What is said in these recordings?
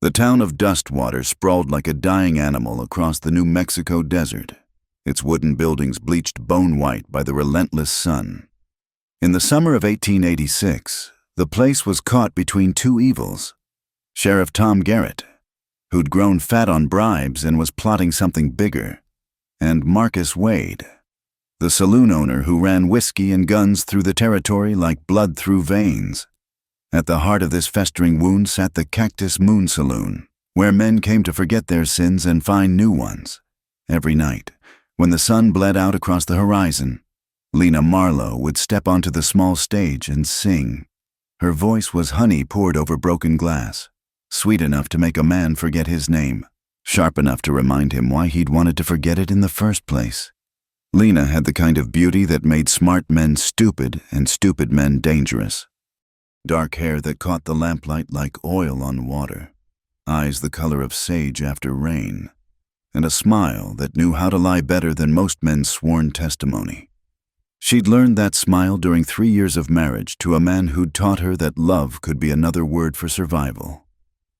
The town of Dustwater sprawled like a dying animal across the New Mexico desert, its wooden buildings bleached bone-white by the relentless sun. In the summer of 1886, the place was caught between two evils. Sheriff Tom Garrett, who'd grown fat on bribes and was plotting something bigger, and Marcus Wade, the saloon owner who ran whiskey and guns through the territory like blood through veins. At the heart of this festering wound sat the Cactus Moon Saloon, where men came to forget their sins and find new ones. Every night, when the sun bled out across the horizon, Lena Marlowe would step onto the small stage and sing. Her voice was honey poured over broken glass, sweet enough to make a man forget his name, sharp enough to remind him why he'd wanted to forget it in the first place. Lena had the kind of beauty that made smart men stupid and stupid men dangerous. Dark hair that caught the lamplight like oil on water, eyes the color of sage after rain, and a smile that knew how to lie better than most men's sworn testimony. She'd learned that smile during 3 years of marriage to a man who'd taught her that love could be another word for survival.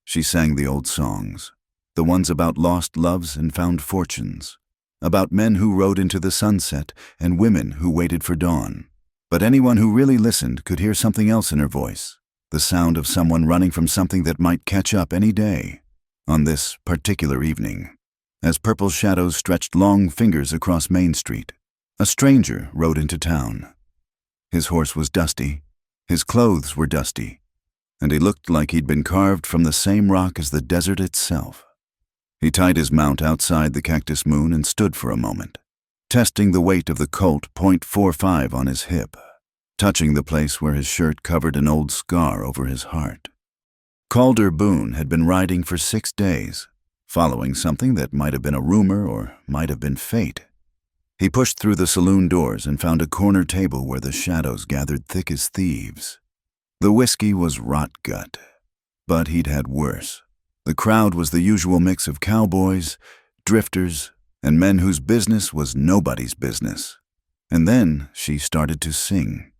She sang the old songs, the ones about lost loves and found fortunes, about men who rode into the sunset and women who waited for dawn. But anyone who really listened could hear something else in her voice, the sound of someone running from something that might catch up any day. On this particular evening, as purple shadows stretched long fingers across Main Street, a stranger rode into town. His horse was dusty, his clothes were dusty, and he looked like he'd been carved from the same rock as the desert itself. He tied his mount outside the Cactus Moon and stood for a moment, testing the weight of the Colt .45 on his hip, touching the place where his shirt covered an old scar over his heart. Calder Boone had been riding for 6 days, following something that might have been a rumor or might have been fate. He pushed through the saloon doors and found a corner table where the shadows gathered thick as thieves. The whiskey was rot gut, but he'd had worse. The crowd was the usual mix of cowboys, drifters, and men whose business was nobody's business. And then she started to sing.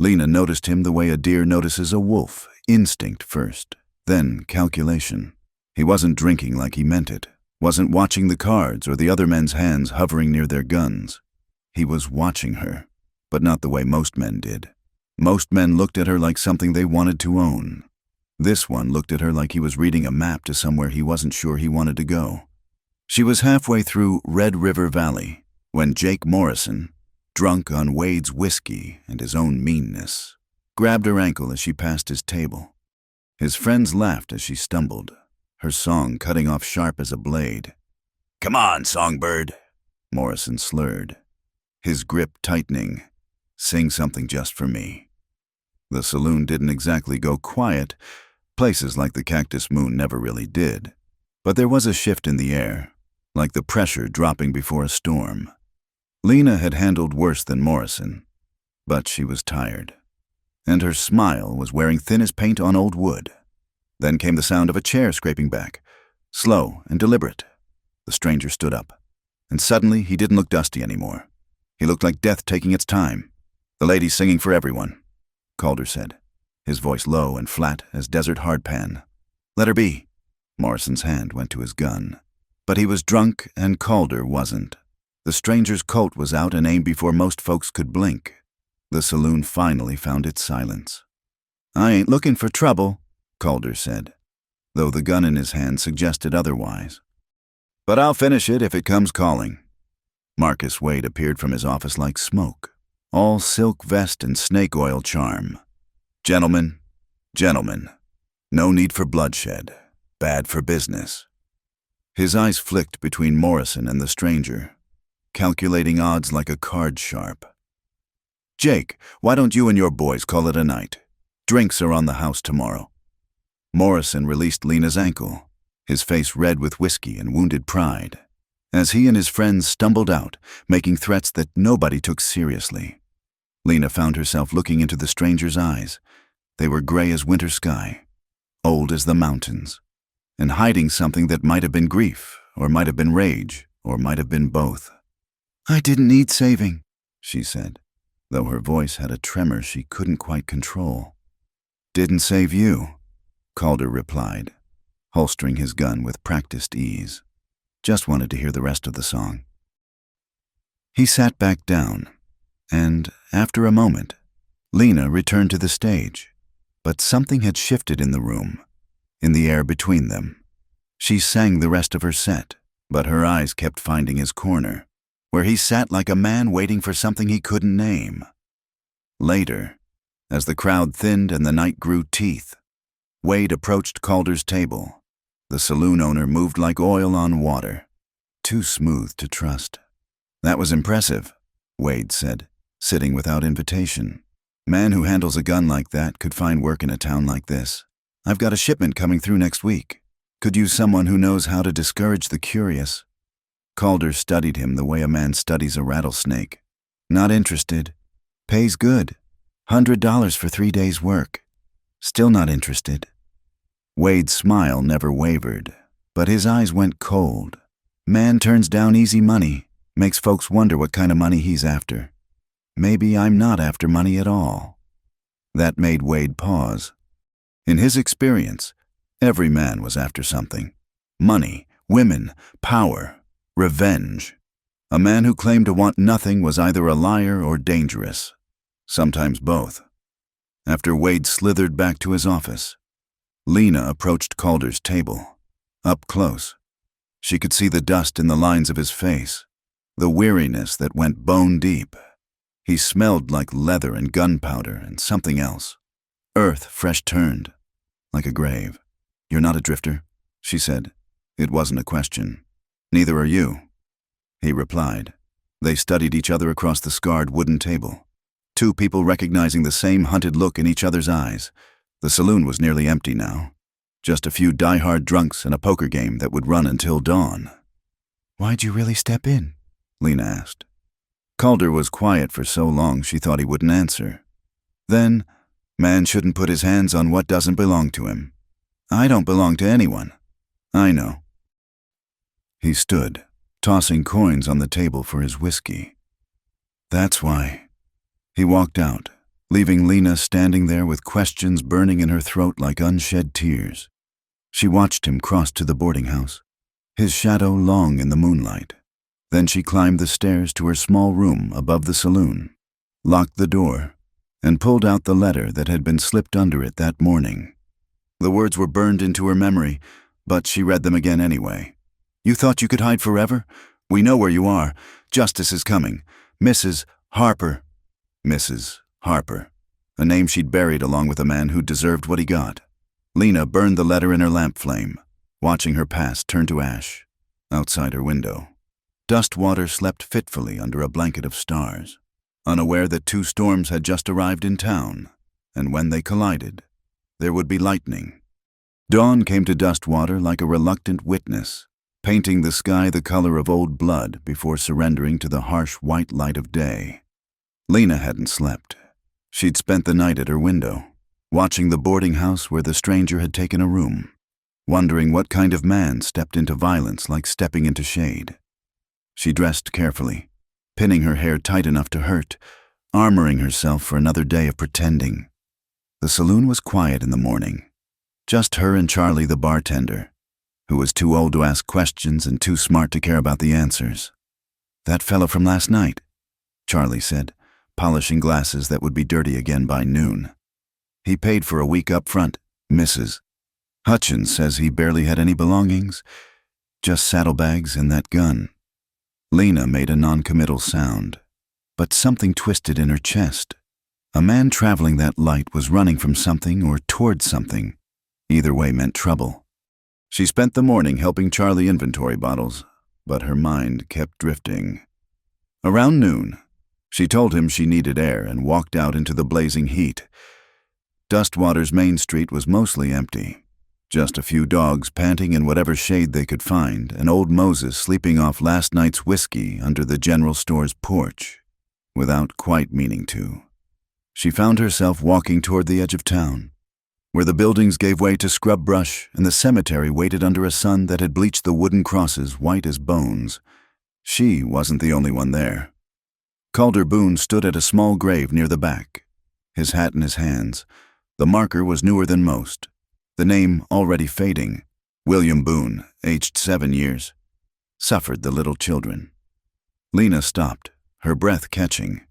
Lena noticed him the way a deer notices a wolf, instinct first, then calculation. He wasn't drinking like he meant it, wasn't watching the cards or the other men's hands hovering near their guns. He was watching her, but not the way most men did. Most men looked at her like something they wanted to own. This one looked at her like he was reading a map to somewhere he wasn't sure he wanted to go. She was halfway through Red River Valley when Jake Morrison, drunk on Wade's whiskey and his own meanness, grabbed her ankle as she passed his table. His friends laughed as she stumbled, her song cutting off sharp as a blade. "Come on, songbird," Morrison slurred, his grip tightening. "Sing something just for me." The saloon didn't exactly go quiet. Places like the Cactus Moon never really did. But there was a shift in the air, like the pressure dropping before a storm. Lena had handled worse than Morrison, but she was tired, and her smile was wearing thin as paint on old wood. Then came the sound of a chair scraping back, slow and deliberate. The stranger stood up, and suddenly he didn't look dusty anymore. He looked like death taking its time. "The lady's singing for everyone," Calder said, his voice low and flat as desert hardpan. "Let her be." Morrison's hand went to his gun. But he was drunk and Calder wasn't. The stranger's Colt was out and aimed before most folks could blink. The saloon finally found its silence. "I ain't looking for trouble," Calder said, though the gun in his hand suggested otherwise. "But I'll finish it if it comes calling." Marcus Wade appeared from his office like smoke, all silk vest and snake oil charm. "Gentlemen, gentlemen, no need for bloodshed. Bad for business." His eyes flicked between Morrison and the stranger, calculating odds like a card sharp. "Jake, why don't you and your boys call it a night? Drinks are on the house tomorrow." Morrison released Lena's ankle, his face red with whiskey and wounded pride, as he and his friends stumbled out, making threats that nobody took seriously. Lena found herself looking into the stranger's eyes. They were gray as winter sky, old as the mountains, and hiding something that might have been grief, or might have been rage, or might have been both. "I didn't need saving," she said, though her voice had a tremor she couldn't quite control. "Didn't save you," Calder replied, holstering his gun with practiced ease. Just wanted to hear the rest of the song. He sat back down, and after a moment, Lena returned to the stage. But something had shifted in the room, in the air between them. She sang the rest of her set, but her eyes kept finding his corner, where he sat like a man waiting for something he couldn't name. Later, as the crowd thinned and the night grew teeth, Wade approached Calder's table. The saloon owner moved like oil on water, too smooth to trust. "That was impressive," Wade said, sitting without invitation. "Man who handles a gun like that could find work in a town like this. I've got a shipment coming through next week. Could use someone who knows how to discourage the curious." Calder studied him the way a man studies a rattlesnake. "Not interested. Pays good. $100 for 3 days' work. Still not interested." Wade's smile never wavered, but his eyes went cold. Man turns down easy money, makes folks wonder what kind of money he's after. Maybe I'm not after money at all. That made Wade pause. In his experience, every man was after something. Money, women, power, revenge. A man who claimed to want nothing was either a liar or dangerous. Sometimes both. After Wade slithered back to his office, Lena approached Calder's table. Up close, she could see the dust in the lines of his face, the weariness that went bone deep. He smelled like leather and gunpowder and something else. Earth fresh turned, like a grave. "You're not a drifter," she said. It wasn't a question. "Neither are you," he replied. They studied each other across the scarred wooden table. Two people recognizing the same hunted look in each other's eyes. The saloon was nearly empty now. Just a few die-hard drunks and a poker game that would run until dawn. "Why'd you really step in?" Lena asked. Calder was quiet for so long she thought he wouldn't answer. Then, "Man shouldn't put his hands on what doesn't belong to him. I don't belong to anyone. I know." He stood, tossing coins on the table for his whiskey. "That's why." He walked out, leaving Lena standing there with questions burning in her throat like unshed tears. She watched him cross to the boarding house, his shadow long in the moonlight. Then she climbed the stairs to her small room above the saloon, locked the door, and pulled out the letter that had been slipped under it that morning. The words were burned into her memory, but she read them again anyway. "You thought you could hide forever? We know where you are. Justice is coming. Mrs. Harper." Mrs. Harper, a name she'd buried along with a man who deserved what he got. Lena burned the letter in her lamp flame, watching her past turn to ash outside her window. Dustwater slept fitfully under a blanket of stars, unaware that 2 storms had just arrived in town, and when they collided, there would be lightning. Dawn came to Dustwater like a reluctant witness, painting the sky the color of old blood before surrendering to the harsh white light of day. Lena hadn't slept. She'd spent the night at her window, watching the boarding house where the stranger had taken a room, wondering what kind of man stepped into violence like stepping into shade. She dressed carefully, pinning her hair tight enough to hurt, armoring herself for another day of pretending. The saloon was quiet in the morning. Just her and Charlie the bartender, who was too old to ask questions and too smart to care about the answers. "That fellow from last night," Charlie said, polishing glasses that would be dirty again by noon. "He paid for a week up front, Mrs. Hutchins says he barely had any belongings, just saddlebags and that gun." Lena made a non-committal sound, but something twisted in her chest. A man traveling that light was running from something or toward something. Either way meant trouble. She spent the morning helping Charlie inventory bottles, but her mind kept drifting. Around noon, she told him she needed air and walked out into the blazing heat. Dustwater's main street was mostly empty. Just a few dogs panting in whatever shade they could find, and old Moses sleeping off last night's whiskey under the general store's porch, without quite meaning to. She found herself walking toward the edge of town, where the buildings gave way to scrub brush and the cemetery waited under a sun that had bleached the wooden crosses white as bones. She wasn't the only one there. Calder Boone stood at a small grave near the back, his hat in his hands. The marker was newer than most, the name already fading, William Boone, aged 7 years, suffered the little children. Lena stopped, her breath catching.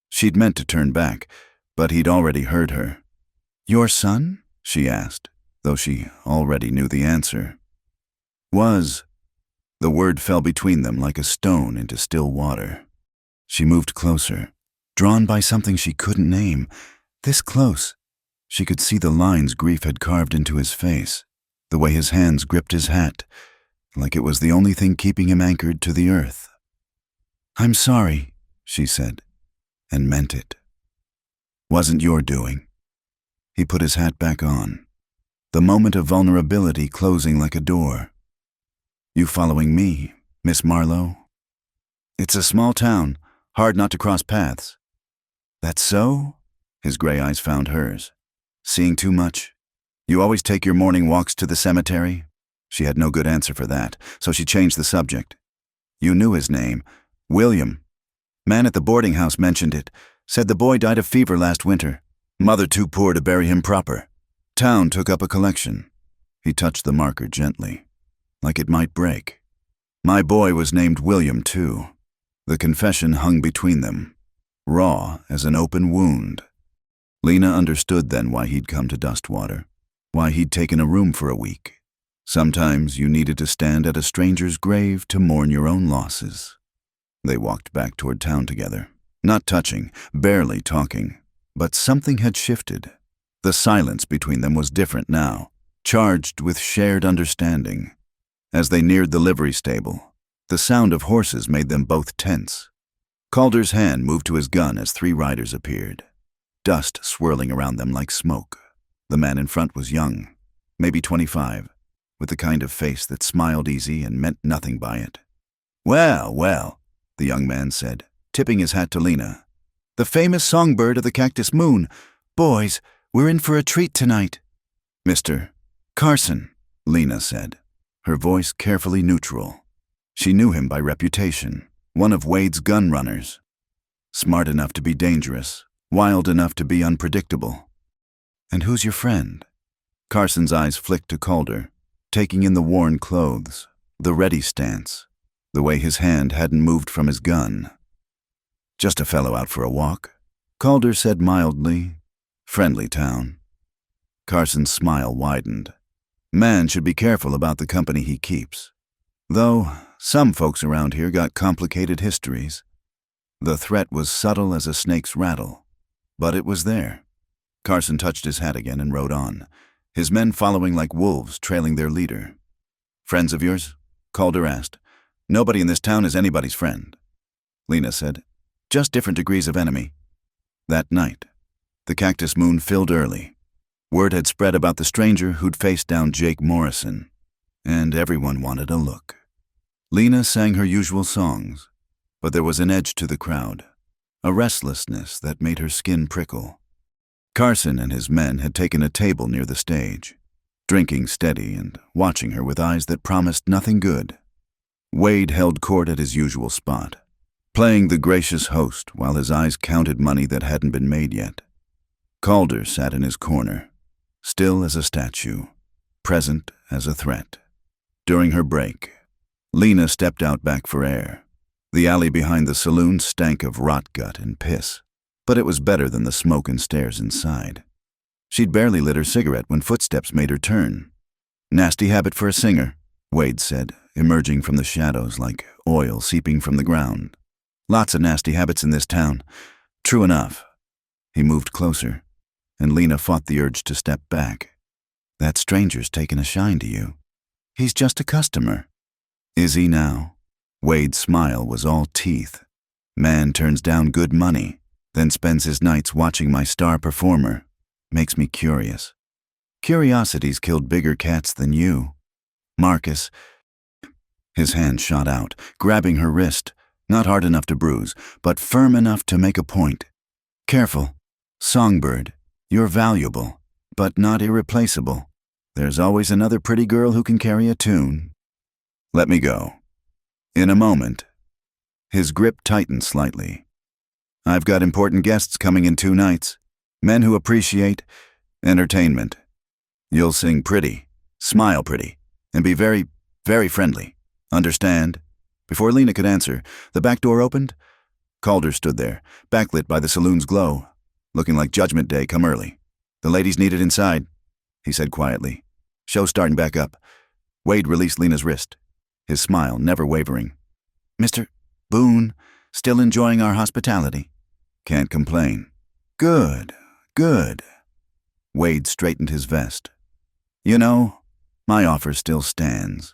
She'd meant to turn back, but he'd already heard her. "Your son?" she asked, though she already knew the answer. "Was." The word fell between them like a stone into still water. She moved closer, drawn by something she couldn't name. This close, she could see the lines grief had carved into his face, the way his hands gripped his hat, like it was the only thing keeping him anchored to the earth. "I'm sorry," she said, and meant it. "Wasn't your doing." He put his hat back on, the moment of vulnerability closing like a door. "You following me, Miss Marlowe?" "It's a small town, hard not to cross paths." "That's so?" His gray eyes found hers. "Seeing too much? You always take your morning walks to the cemetery?" She had no good answer for that, so she changed the subject. "You knew his name. William. Man at the boarding house mentioned it. Said the boy died of fever last winter. Mother too poor to bury him proper. Town took up a collection." He touched the marker gently, like it might break. "My boy was named William, too." The confession hung between them, raw as an open wound. Lena understood then why he'd come to Dustwater, why he'd taken a room for a week. Sometimes you needed to stand at a stranger's grave to mourn your own losses. They walked back toward town together, not touching, barely talking, but something had shifted. The silence between them was different now, charged with shared understanding. As they neared the livery stable, the sound of horses made them both tense. Calder's hand moved to his gun as 3 riders appeared, dust swirling around them like smoke. The man in front was young, maybe 25, with the kind of face that smiled easy and meant nothing by it. "Well, well," the young man said, tipping his hat to Lena. "The famous songbird of the Cactus Moon. Boys, we're in for a treat tonight." "Mr. Carson," Lena said, her voice carefully neutral. She knew him by reputation, one of Wade's gun runners. Smart enough to be dangerous, wild enough to be unpredictable. "And who's your friend?" Carson's eyes flicked to Calder, taking in the worn clothes, the ready stance, the way his hand hadn't moved from his gun. "Just a fellow out for a walk," Calder said mildly. "Friendly town." Carson's smile widened. Man should be careful about the company he keeps. Though some folks around here got complicated histories. The threat was subtle as a snake's rattle, but it was there. Carson touched his hat again and rode on, his men following like wolves trailing their leader. "Friends of yours?" Calder asked. "Nobody in this town is anybody's friend," Lena said. "Just different degrees of enemy." That night, the Cactus Moon filled early. Word had spread about the stranger who'd faced down Jake Morrison, and everyone wanted a look. Lena sang her usual songs, but there was an edge to the crowd, a restlessness that made her skin prickle. Carson and his men had taken a table near the stage, drinking steady and watching her with eyes that promised nothing good. Wade held court at his usual spot, playing the gracious host while his eyes counted money that hadn't been made yet. Calder sat in his corner, still as a statue, present as a threat. During her break, Lena stepped out back for air. The alley behind the saloon stank of rot gut and piss, but it was better than the smoke and stares inside. She'd barely lit her cigarette when footsteps made her turn. "Nasty habit for a singer," Wade said, emerging from the shadows like oil seeping from the ground. "Lots of nasty habits in this town. True enough." He moved closer, and Lena fought the urge to step back. "That stranger's taken a shine to you. He's just a customer." "Is he now?" Wade's smile was all teeth. "Man turns down good money, then spends his nights watching my star performer. Makes me curious. Curiosity's killed bigger cats than you. Marcus." His hand shot out, grabbing her wrist, not hard enough to bruise, but firm enough to make a point. "Careful. Songbird, you're valuable, but not irreplaceable. There's always another pretty girl who can carry a tune." "Let me go." "In a moment." His grip tightened slightly. "I've got important guests coming in 2 nights. Men who appreciate entertainment. You'll sing pretty, smile pretty, And be very, very friendly. Understand?" Before Lena could answer, the back door opened. Calder stood there, backlit by the saloon's glow, looking like Judgment Day come early. "The ladies needed inside," he said quietly. "Show's starting back up." Wade released Lena's wrist, his smile never wavering. "Mr. Boone, still enjoying our hospitality?" "Can't complain." "Good, good." Wade straightened his vest. "You know, my offer still stands.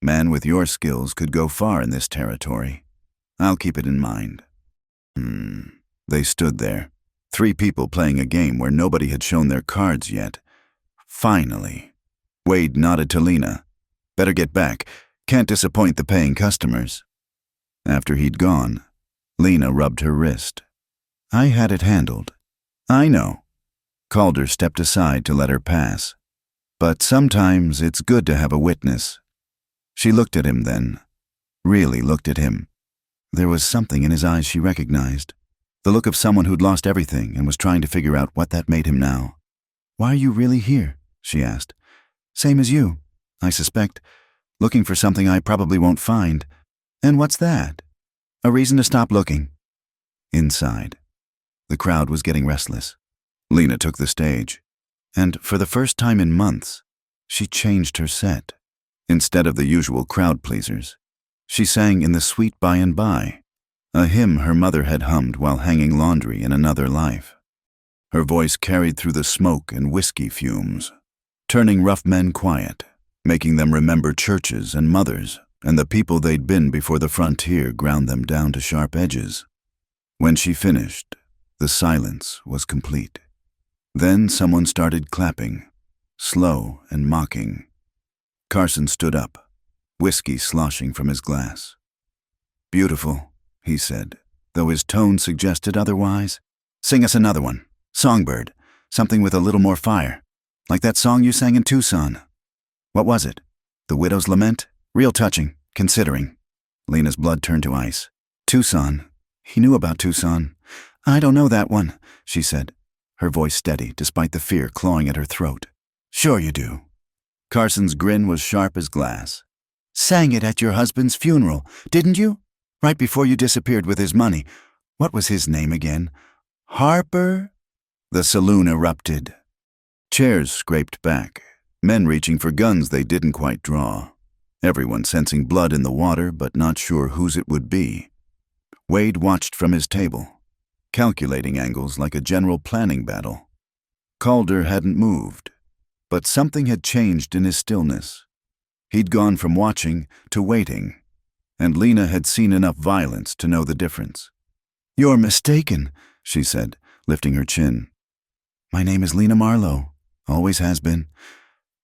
Man with your skills could go far in this territory. I'll keep it in mind." They stood there, 3 people playing a game where nobody had shown their cards yet. Finally. Wade nodded to Lena. "Better get back. Can't disappoint the paying customers." After he'd gone, Lena rubbed her wrist. "I had it handled." "I know." Calder stepped aside to let her pass. "But sometimes it's good to have a witness." She looked at him then. Really looked at him. There was something in his eyes she recognized. The look of someone who'd lost everything and was trying to figure out what that made him now. "Why are you really here?" she asked. "Same as you, I suspect. Looking for something I probably won't find. And what's that?" "A reason to stop looking." Inside. The crowd was getting restless. Lena took the stage. And for the first time in months, she changed her set. Instead of the usual crowd pleasers, she sang in the sweet by and by, a hymn her mother had hummed while hanging laundry in another life. Her voice carried through the smoke and whiskey fumes, turning rough men quiet, making them remember churches and mothers and the people they'd been before the frontier ground them down to sharp edges. When she finished, the silence was complete. Then someone started clapping, slow and mocking. Carson stood up, whiskey sloshing from his glass. "Beautiful," he said, though his tone suggested otherwise. "Sing us another one. Songbird. Something with a little more fire. Like that song you sang in Tucson." "What was it? The Widow's Lament? Real touching, considering." Lena's blood turned to ice. "Tucson. He knew about Tucson." "I don't know that one," she said, her voice steady despite the fear clawing at her throat. "Sure you do." Carson's grin was sharp as glass. "Sang it at your husband's funeral, didn't you? Right before you disappeared with his money. What was his name again? Harper?" The saloon erupted. Chairs scraped back, men reaching for guns they didn't quite draw. Everyone sensing blood in the water but not sure whose it would be. Wade watched from his table, calculating angles like a general planning battle. Calder hadn't moved, but something had changed in his stillness. He'd gone from watching to waiting, and Lena had seen enough violence to know the difference. "You're mistaken," she said, lifting her chin. "My name is Lena Marlowe. Always has been."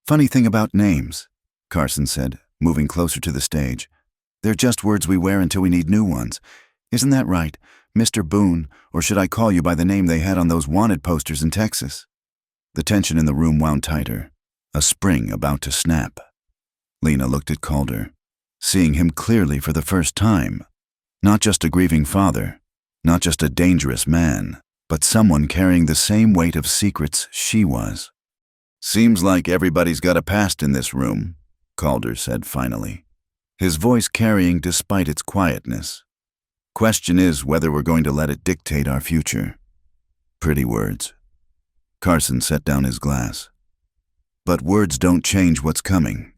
"Funny thing about names," Carson said, moving closer to the stage. "They're just words we wear until we need new ones. Isn't that right, Mr. Boone, or should I call you by the name they had on those wanted posters in Texas?" The tension in the room wound tighter, a spring about to snap. Lena looked at Calder, seeing him clearly for the first time. Not just a grieving father, not just a dangerous man, but someone carrying the same weight of secrets she was. "Seems like everybody's got a past in this room," Calder said finally, his voice carrying despite its quietness. "Question is whether we're going to let it dictate our future." Pretty words. Carson set down his glass. "But words don't change what's coming.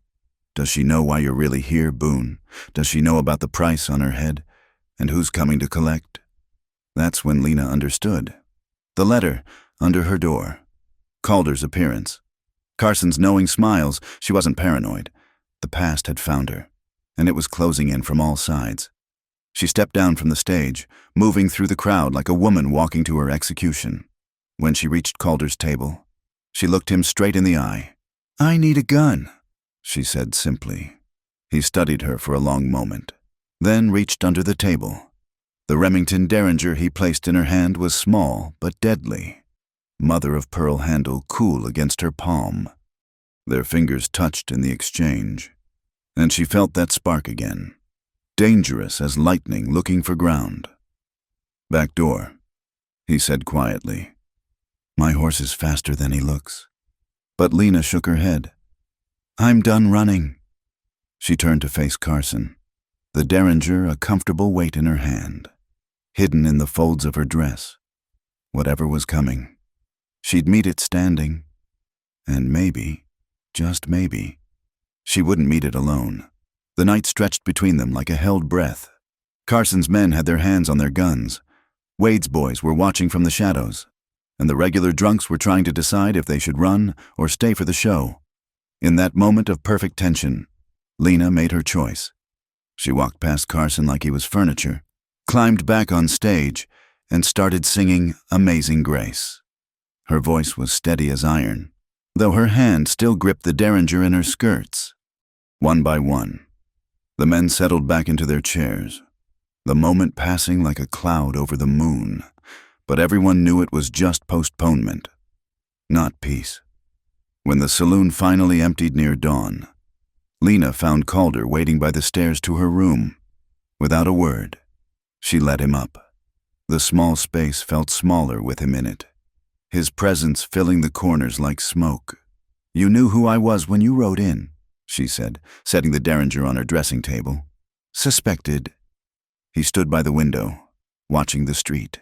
Does she know why you're really here, Boone? Does she know about the price on her head? And who's coming to collect?" That's when Lena understood. The letter under her door. Calder's appearance. Carson's knowing smiles. She wasn't paranoid. The past had found her, and it was closing in from all sides. She stepped down from the stage, moving through the crowd like a woman walking to her execution. When she reached Calder's table, she looked him straight in the eye. "I need a gun," she said simply. He studied her for a long moment, then reached under the table. The Remington Derringer he placed in her hand was small but deadly, mother-of-pearl handle cool against her palm. Their fingers touched in the exchange, and she felt that spark again, dangerous as lightning looking for ground. "Back door," he said quietly. "My horse is faster than he looks." But Lena shook her head. "I'm done running," She turned to face Carson, the derringer a comfortable weight in her hand, hidden in the folds of her dress. Whatever was coming, she'd meet it standing, and maybe, just maybe, she wouldn't meet it alone. The night stretched between them like a held breath. Carson's men had their hands on their guns. Wade's boys were watching from the shadows, and the regular drunks were trying to decide if they should run or stay for the show. In that moment of perfect tension, Lena made her choice. She walked past Carson like he was furniture, climbed back on stage, and started singing Amazing Grace. Her voice was steady as iron, though her hand still gripped the derringer in her skirts. One by one, the men settled back into their chairs, the moment passing like a cloud over the moon, but everyone knew it was just postponement, not peace. When the saloon finally emptied near dawn, Lena found Calder waiting by the stairs to her room. Without a word, she let him up. The small space felt smaller with him in it, his presence filling the corners like smoke. "You knew who I was when you rode in," she said, setting the derringer on her dressing table. "Suspected." He stood by the window, watching the street.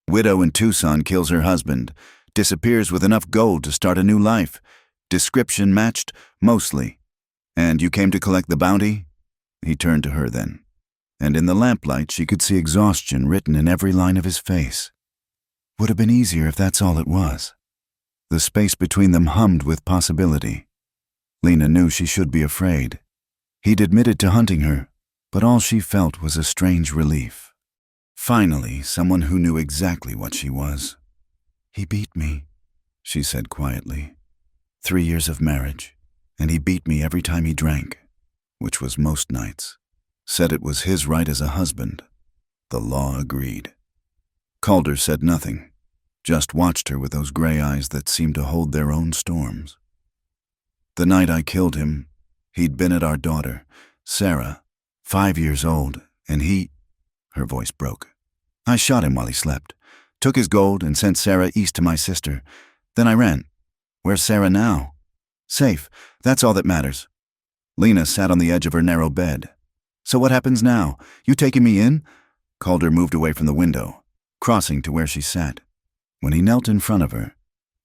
Widow in Tucson kills her husband, disappears with enough gold to start a new life. Description matched, mostly. "And you came to collect the bounty?" He turned to her then, and in the lamplight she could see exhaustion written in every line of his face. Would have been easier if that's all it was. The space between them hummed with possibility. Lena knew she should be afraid. He'd admitted to hunting her, but all she felt was a strange relief. Finally, someone who knew exactly what she was. "He beat me," she said quietly. 3 years of marriage, and he beat me every time he drank, which was most nights. Said it was his right as a husband. The law agreed. Calder said nothing, just watched her with those gray eyes that seemed to hold their own storms. "The night I killed him, he'd been at our daughter, Sarah, 5 years old, and he—" Her voice broke. "I shot him while he slept, took his gold and sent Sarah east to my sister. Then I ran. Where's Sarah now? Safe. That's all that matters." Lena sat on the edge of her narrow bed. "So what happens now? You taking me in?" Calder moved away from the window, crossing to where she sat. When he knelt in front of her,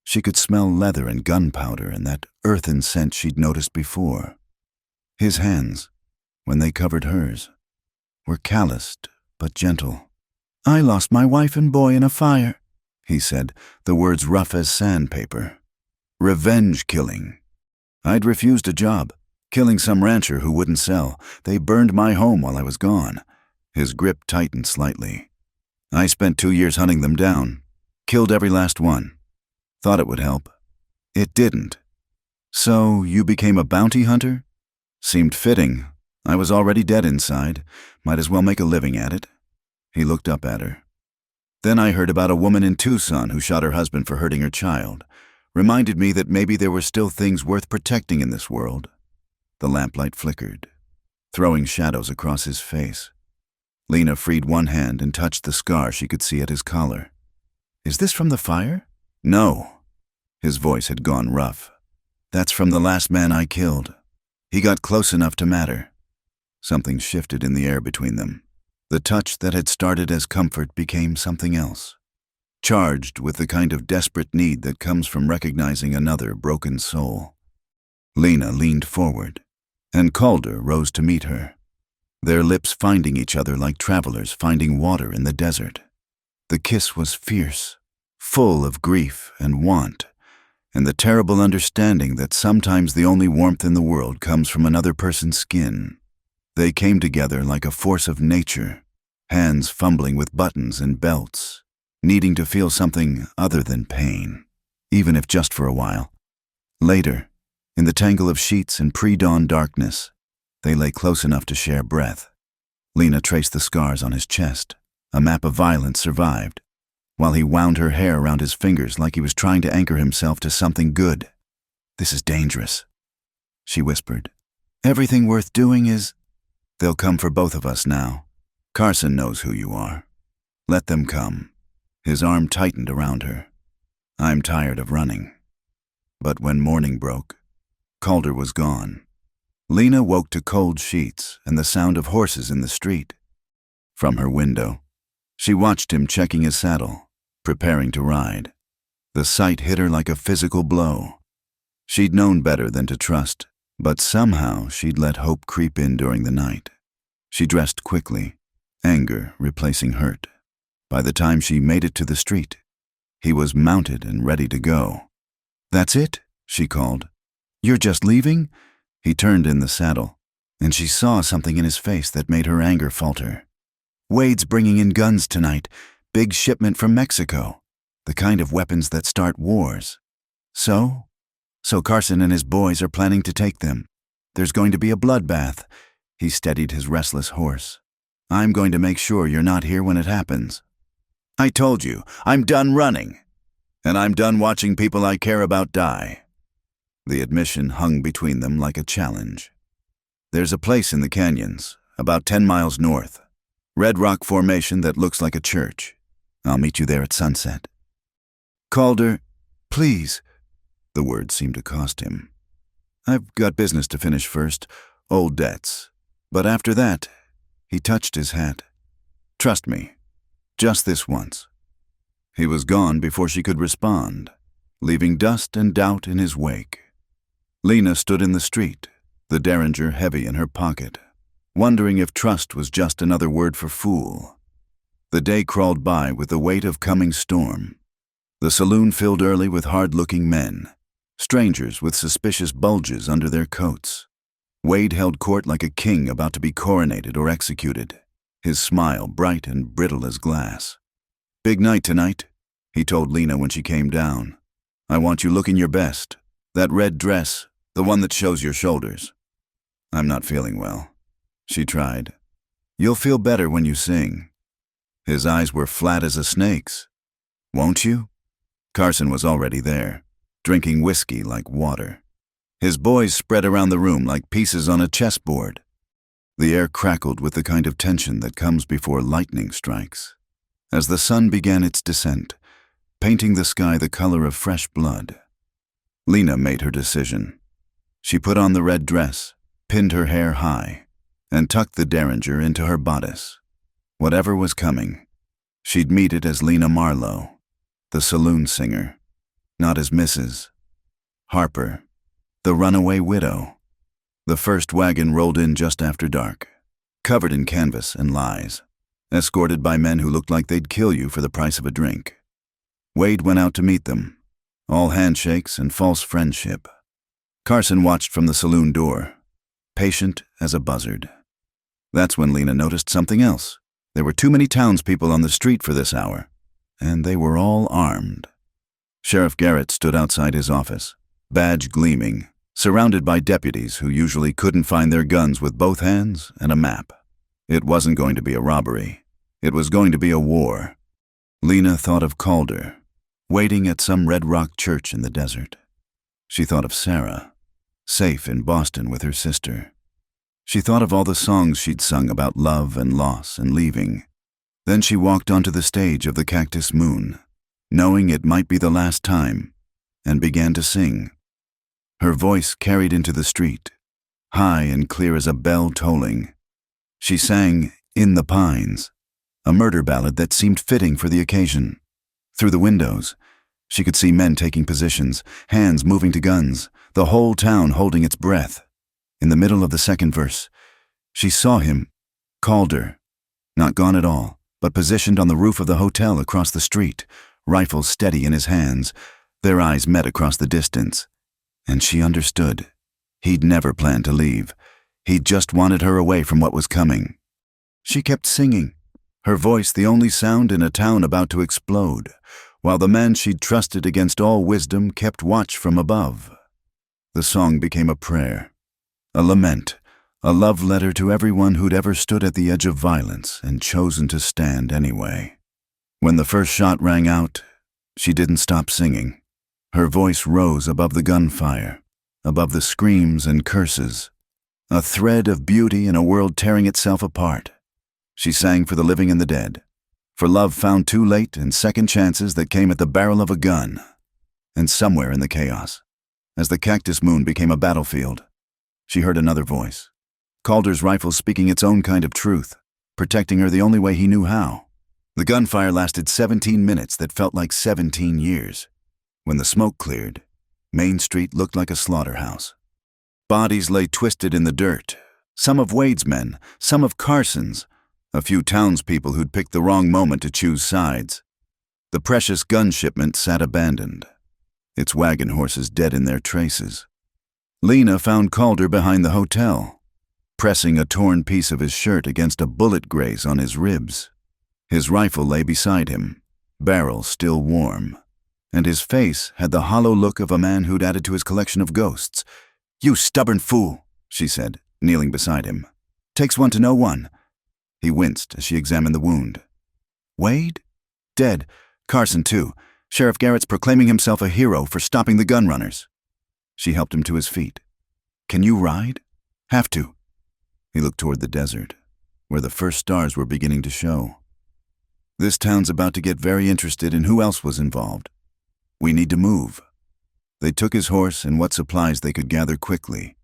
she could smell leather and gunpowder and that earthen scent she'd noticed before. His hands, when they covered hers, were calloused but gentle. "I lost my wife and boy in a fire," he said, the words rough as sandpaper. "Revenge killing. I'd refused a job, killing some rancher who wouldn't sell. They burned my home while I was gone." His grip tightened slightly. "I spent 2 years hunting them down. Killed every last one. Thought it would help. It didn't. So you became a bounty hunter? Seemed fitting. I was already dead inside. Might as well make a living at it." He looked up at her. "Then I heard about a woman in Tucson who shot her husband for hurting her child. Reminded me that maybe there were still things worth protecting in this world." The lamplight flickered, throwing shadows across his face. Lena freed one hand and touched the scar she could see at his collar. "Is this from the fire?" "No." His voice had gone rough. "That's from the last man I killed. He got close enough to matter." Something shifted in the air between them. The touch that had started as comfort became something else, charged with the kind of desperate need that comes from recognizing another broken soul. Lena leaned forward, and Calder rose to meet her, their lips finding each other like travelers finding water in the desert. The kiss was fierce, full of grief and want, and the terrible understanding that sometimes the only warmth in the world comes from another person's skin. They came together like a force of nature, hands fumbling with buttons and belts, needing to feel something other than pain, even if just for a while. Later, in the tangle of sheets and pre-dawn darkness, they lay close enough to share breath. Lena traced the scars on his chest. A map of violence survived, while he wound her hair around his fingers like he was trying to anchor himself to something good. "This is dangerous," she whispered. "Everything worth doing is—" "They'll come for both of us now. Carson knows who you are. Let them come." His arm tightened around her. "I'm tired of running." But when morning broke, Calder was gone. Lena woke to cold sheets and the sound of horses in the street. From her window, she watched him checking his saddle, preparing to ride. The sight hit her like a physical blow. She'd known better than to trust, but somehow she'd let hope creep in during the night. She dressed quickly, anger replacing hurt. By the time she made it to the street, he was mounted and ready to go. "That's it?" she called. "You're just leaving?" He turned in the saddle, and she saw something in his face that made her anger falter. "Wade's bringing in guns tonight, big shipment from Mexico, the kind of weapons that start wars. So Carson and his boys are planning to take them. There's going to be a bloodbath." He steadied his restless horse. "I'm going to make sure you're not here when it happens. I told you, I'm done running. And I'm done watching people I care about die." The admission hung between them like a challenge. "There's a place in the canyons, about 10 miles north. Red rock formation that looks like a church. I'll meet you there at sunset." "Calder, please." The words seemed to cost him. "I've got business to finish first, old debts. But after that," he touched his hat. "Trust me, just this once." He was gone before she could respond, leaving dust and doubt in his wake. Lena stood in the street, the derringer heavy in her pocket, wondering if trust was just another word for fool. The day crawled by with the weight of coming storm. The saloon filled early with hard-looking men, strangers with suspicious bulges under their coats. Wade held court like a king about to be coronated or executed, his smile bright and brittle as glass. "Big night tonight," he told Lena when she came down. "I want you looking your best. That red dress, the one that shows your shoulders." "I'm not feeling well," she tried. "You'll feel better when you sing." His eyes were flat as a snake's. "Won't you?" Carson was already there, drinking whiskey like water. His boys spread around the room like pieces on a chessboard. The air crackled with the kind of tension that comes before lightning strikes. As the sun began its descent, painting the sky the color of fresh blood, Lena made her decision. She put on the red dress, pinned her hair high, and tucked the derringer into her bodice. Whatever was coming, she'd meet it as Lena Marlowe, the saloon singer, not as Mrs. Harper, the runaway widow. The first wagon rolled in just after dark, covered in canvas and lies, escorted by men who looked like they'd kill you for the price of a drink. Wade went out to meet them, all handshakes and false friendship. Carson watched from the saloon door, patient as a buzzard. That's when Lena noticed something else. There were too many townspeople on the street for this hour, and they were all armed. Sheriff Garrett stood outside his office, badge gleaming, surrounded by deputies who usually couldn't find their guns with both hands and a map. It wasn't going to be a robbery. It was going to be a war. Lena thought of Calder, waiting at some Red Rock church in the desert. She thought of Sarah, safe in Boston with her sister. She thought of all the songs she'd sung about love and loss and leaving. Then she walked onto the stage of the Cactus Moon, knowing it might be the last time, and began to sing. Her voice carried into the street, high and clear as a bell tolling. She sang In the Pines, a murder ballad that seemed fitting for the occasion. Through the windows, she could see men taking positions, hands moving to guns, the whole town holding its breath. In the middle of the second verse, she saw him, Calder, not gone at all, but positioned on the roof of the hotel across the street, rifle steady in his hands. Their eyes met across the distance, and she understood. He'd never planned to leave. He just wanted her away from what was coming. She kept singing, her voice the only sound in a town about to explode, while the man she'd trusted against all wisdom kept watch from above. The song became a prayer, a lament, a love letter to everyone who'd ever stood at the edge of violence and chosen to stand anyway. When the first shot rang out, she didn't stop singing. Her voice rose above the gunfire, above the screams and curses, a thread of beauty in a world tearing itself apart. She sang for the living and the dead, for love found too late and second chances that came at the barrel of a gun. And somewhere in the chaos, as the Cactus Moon became a battlefield, She heard another voice. Calder's rifle speaking its own kind of truth, protecting her the only way he knew how. The gunfire lasted 17 minutes that felt like 17 years. When the smoke cleared, Main Street looked like a slaughterhouse. Bodies lay twisted in the dirt, some of Wade's men, some of Carson's, a few townspeople who'd picked the wrong moment to choose sides. The precious gun shipment sat abandoned, its wagon horses dead in their traces. Lena found Calder behind the hotel, pressing a torn piece of his shirt against a bullet graze on his ribs. His rifle lay beside him, barrel still warm, and his face had the hollow look of a man who'd added to his collection of ghosts. "You stubborn fool," she said, kneeling beside him. "Takes one to know one." He winced as she examined the wound. "Wade? Dead. Carson, too. Sheriff Garrett's proclaiming himself a hero for stopping the gun runners." She helped him to his feet. "Can you ride?" "Have to." He looked toward the desert, where the first stars were beginning to show. "This town's about to get very interested in who else was involved. We need to move." They took his horse and what supplies they could gather quickly.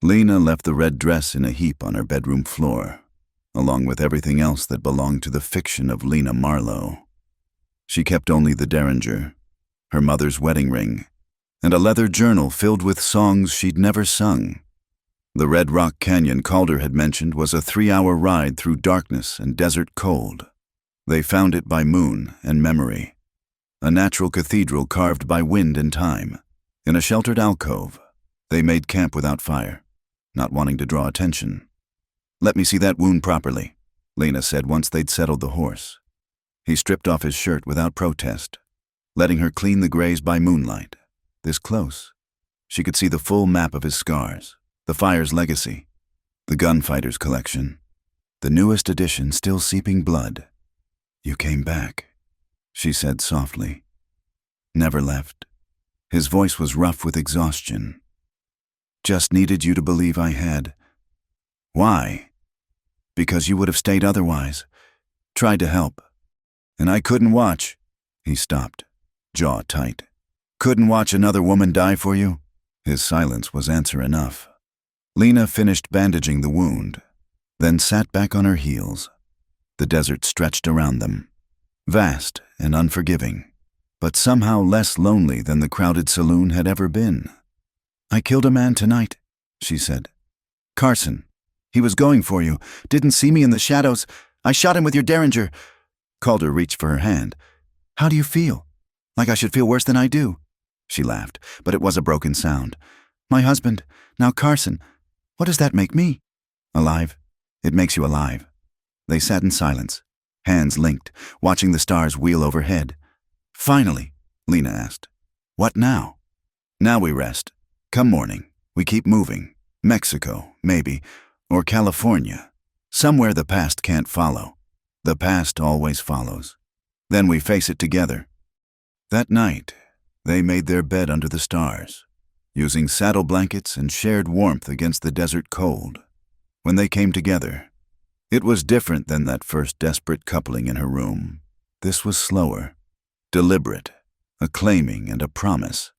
Lena left the red dress in a heap on her bedroom floor, along with everything else that belonged to the fiction of Lena Marlowe. She kept only the derringer, her mother's wedding ring, and a leather journal filled with songs she'd never sung. The Red Rock Canyon Calder had mentioned was a 3-hour ride through darkness and desert cold. They found it by moon and memory, a natural cathedral carved by wind and time. In a sheltered alcove, they made camp without fire, not wanting to draw attention. "Let me see that wound properly," Lena said once they'd settled the horse. He stripped off his shirt without protest, letting her clean the graze by moonlight. This close, she could see the full map of his scars, the fire's legacy, the gunfighter's collection, the newest edition still seeping blood. "You came back," she said softly. "Never left." His voice was rough with exhaustion. "Just needed you to believe I had." "Why?" "Because you would have stayed otherwise. Tried to help. And I couldn't watch." He stopped, jaw tight. "Couldn't watch another woman die for you?" His silence was answer enough. Lena finished bandaging the wound, then sat back on her heels. The desert stretched around them, vast and unforgiving, but somehow less lonely than the crowded saloon had ever been. "I killed a man tonight," she said. "Carson. He was going for you. Didn't see me in the shadows. I shot him with your derringer." Calder reached for her hand. "How do you feel?" "Like I should feel worse than I do." She laughed, but it was a broken sound. "My husband, now Carson. What does that make me?" "Alive. It makes you alive." They sat in silence, hands linked, watching the stars wheel overhead. "Finally," Lena asked. "What now?" "Now we rest. Come morning, we keep moving. Mexico, maybe, or California. Somewhere the past can't follow. The past always follows. Then we face it together." That night, they made their bed under the stars, using saddle blankets and shared warmth against the desert cold. When they came together, it was different than that first desperate coupling in her room. This was slower, deliberate, a claiming and a promise.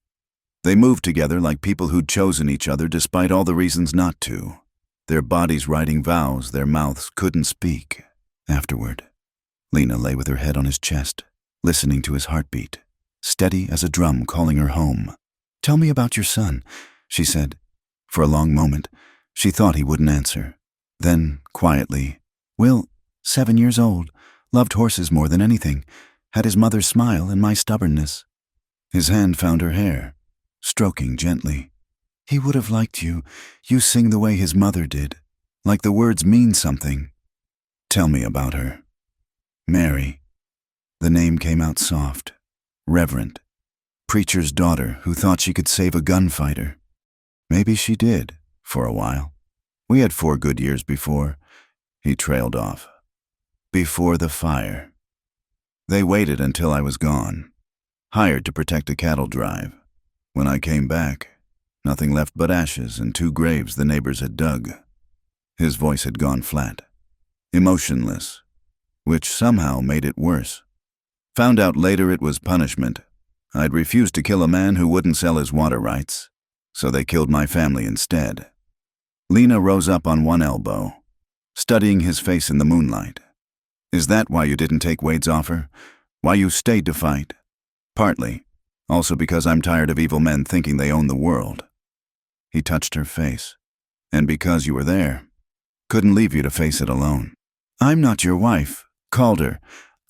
They moved together like people who'd chosen each other despite all the reasons not to, their bodies writing vows their mouths couldn't speak. Afterward, Lena lay with her head on his chest, listening to his heartbeat, steady as a drum calling her home. "Tell me about your son," she said. For a long moment, she thought he wouldn't answer. Then, quietly, "Will, 7 years old, loved horses more than anything, had his mother's smile and my stubbornness." His hand found her hair, stroking gently. "He would have liked you. You sing the way his mother did, like the words mean something." "Tell me about her." "Mary." The name came out soft, reverent. Preacher's daughter who thought she could save a gunfighter. Maybe she did, for a while. We had 4 good years before. He trailed off. Before the fire. They waited until I was gone, hired to protect a cattle drive. When I came back, nothing left but ashes and 2 graves the neighbors had dug. His voice had gone flat, emotionless, which somehow made it worse. Found out later it was punishment. I'd refused to kill a man who wouldn't sell his water rights, so they killed my family instead. Lena rose up on one elbow, studying his face in the moonlight. Is that why you didn't take Wade's offer? Why you stayed to fight? Partly. Also because I'm tired of evil men thinking they own the world. He touched her face. And because you were there. Couldn't leave you to face it alone. I'm not your wife. Calder.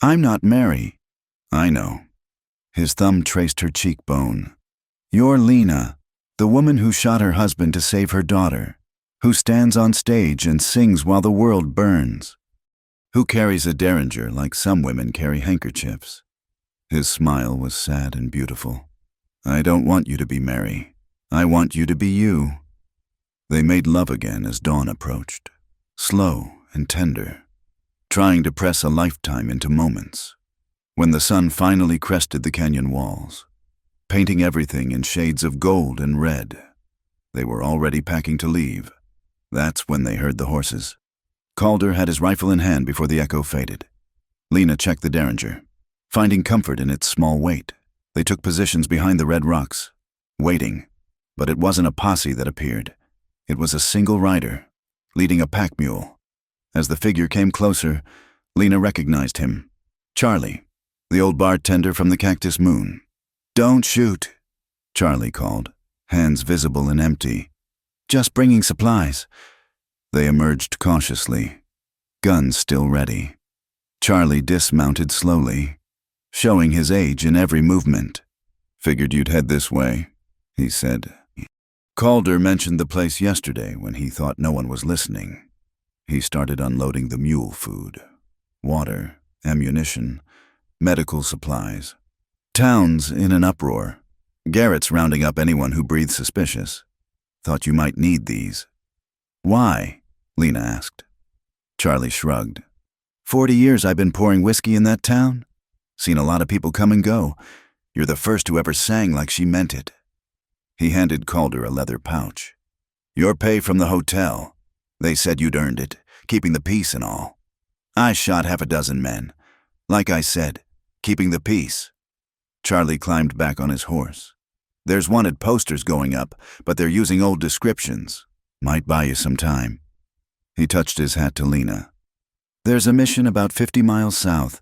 I'm not Mary. I know. His thumb traced her cheekbone. You're Lena, the woman who shot her husband to save her daughter, who stands on stage and sings while the world burns, who carries a derringer like some women carry handkerchiefs. His smile was sad and beautiful. I don't want you to be Mary. I want you to be you. They made love again as dawn approached, slow and tender, trying to press a lifetime into moments. When the sun finally crested the canyon walls, painting everything in shades of gold and red, they were already packing to leave. That's when they heard the horses. Calder had his rifle in hand before the echo faded. Lena checked the derringer. Finding comfort in its small weight, they took positions behind the red rocks, waiting. But it wasn't a posse that appeared. It was a single rider, leading a pack mule. As the figure came closer, Lena recognized him. Charlie, the old bartender from the Cactus Moon. Don't shoot, Charlie called, hands visible and empty. Just bringing supplies. They emerged cautiously, guns still ready. Charlie dismounted slowly, showing his age in every movement. Figured you'd head this way, he said. Calder mentioned the place yesterday when he thought no one was listening. He started unloading the mule food, water, ammunition, medical supplies. Town's in an uproar. Garrett's rounding up anyone who breathes suspicious. Thought you might need these. Why? Lena asked. Charlie shrugged. 40 years I've been pouring whiskey in that town. Seen a lot of people come and go. You're the first who ever sang like she meant it. He handed Calder a leather pouch. Your pay from the hotel. They said you'd earned it, keeping the peace and all. I shot half a dozen men. Like I said, keeping the peace. Charlie climbed back on his horse. There's wanted posters going up, but they're using old descriptions. Might buy you some time. He touched his hat to Lena. There's a mission about 50 miles south.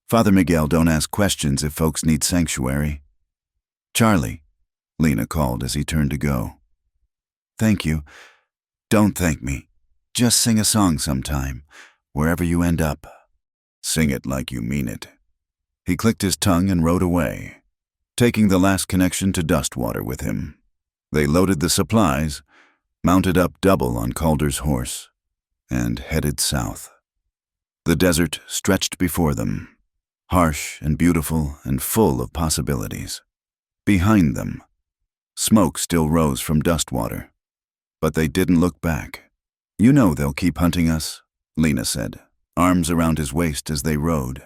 Father Miguel don't ask questions if folks need sanctuary. Charlie, Lena called as he turned to go. Thank you. Don't thank me. Just sing a song sometime, wherever you end up. Sing it like you mean it. He clicked his tongue and rode away, taking the last connection to Dustwater with him. They loaded the supplies, mounted up double on Calder's horse, and headed south. The desert stretched before them, harsh and beautiful and full of possibilities. Behind them, smoke still rose from Dustwater, but they didn't look back. You know they'll keep hunting us, Lena said, arms around his waist as they rode.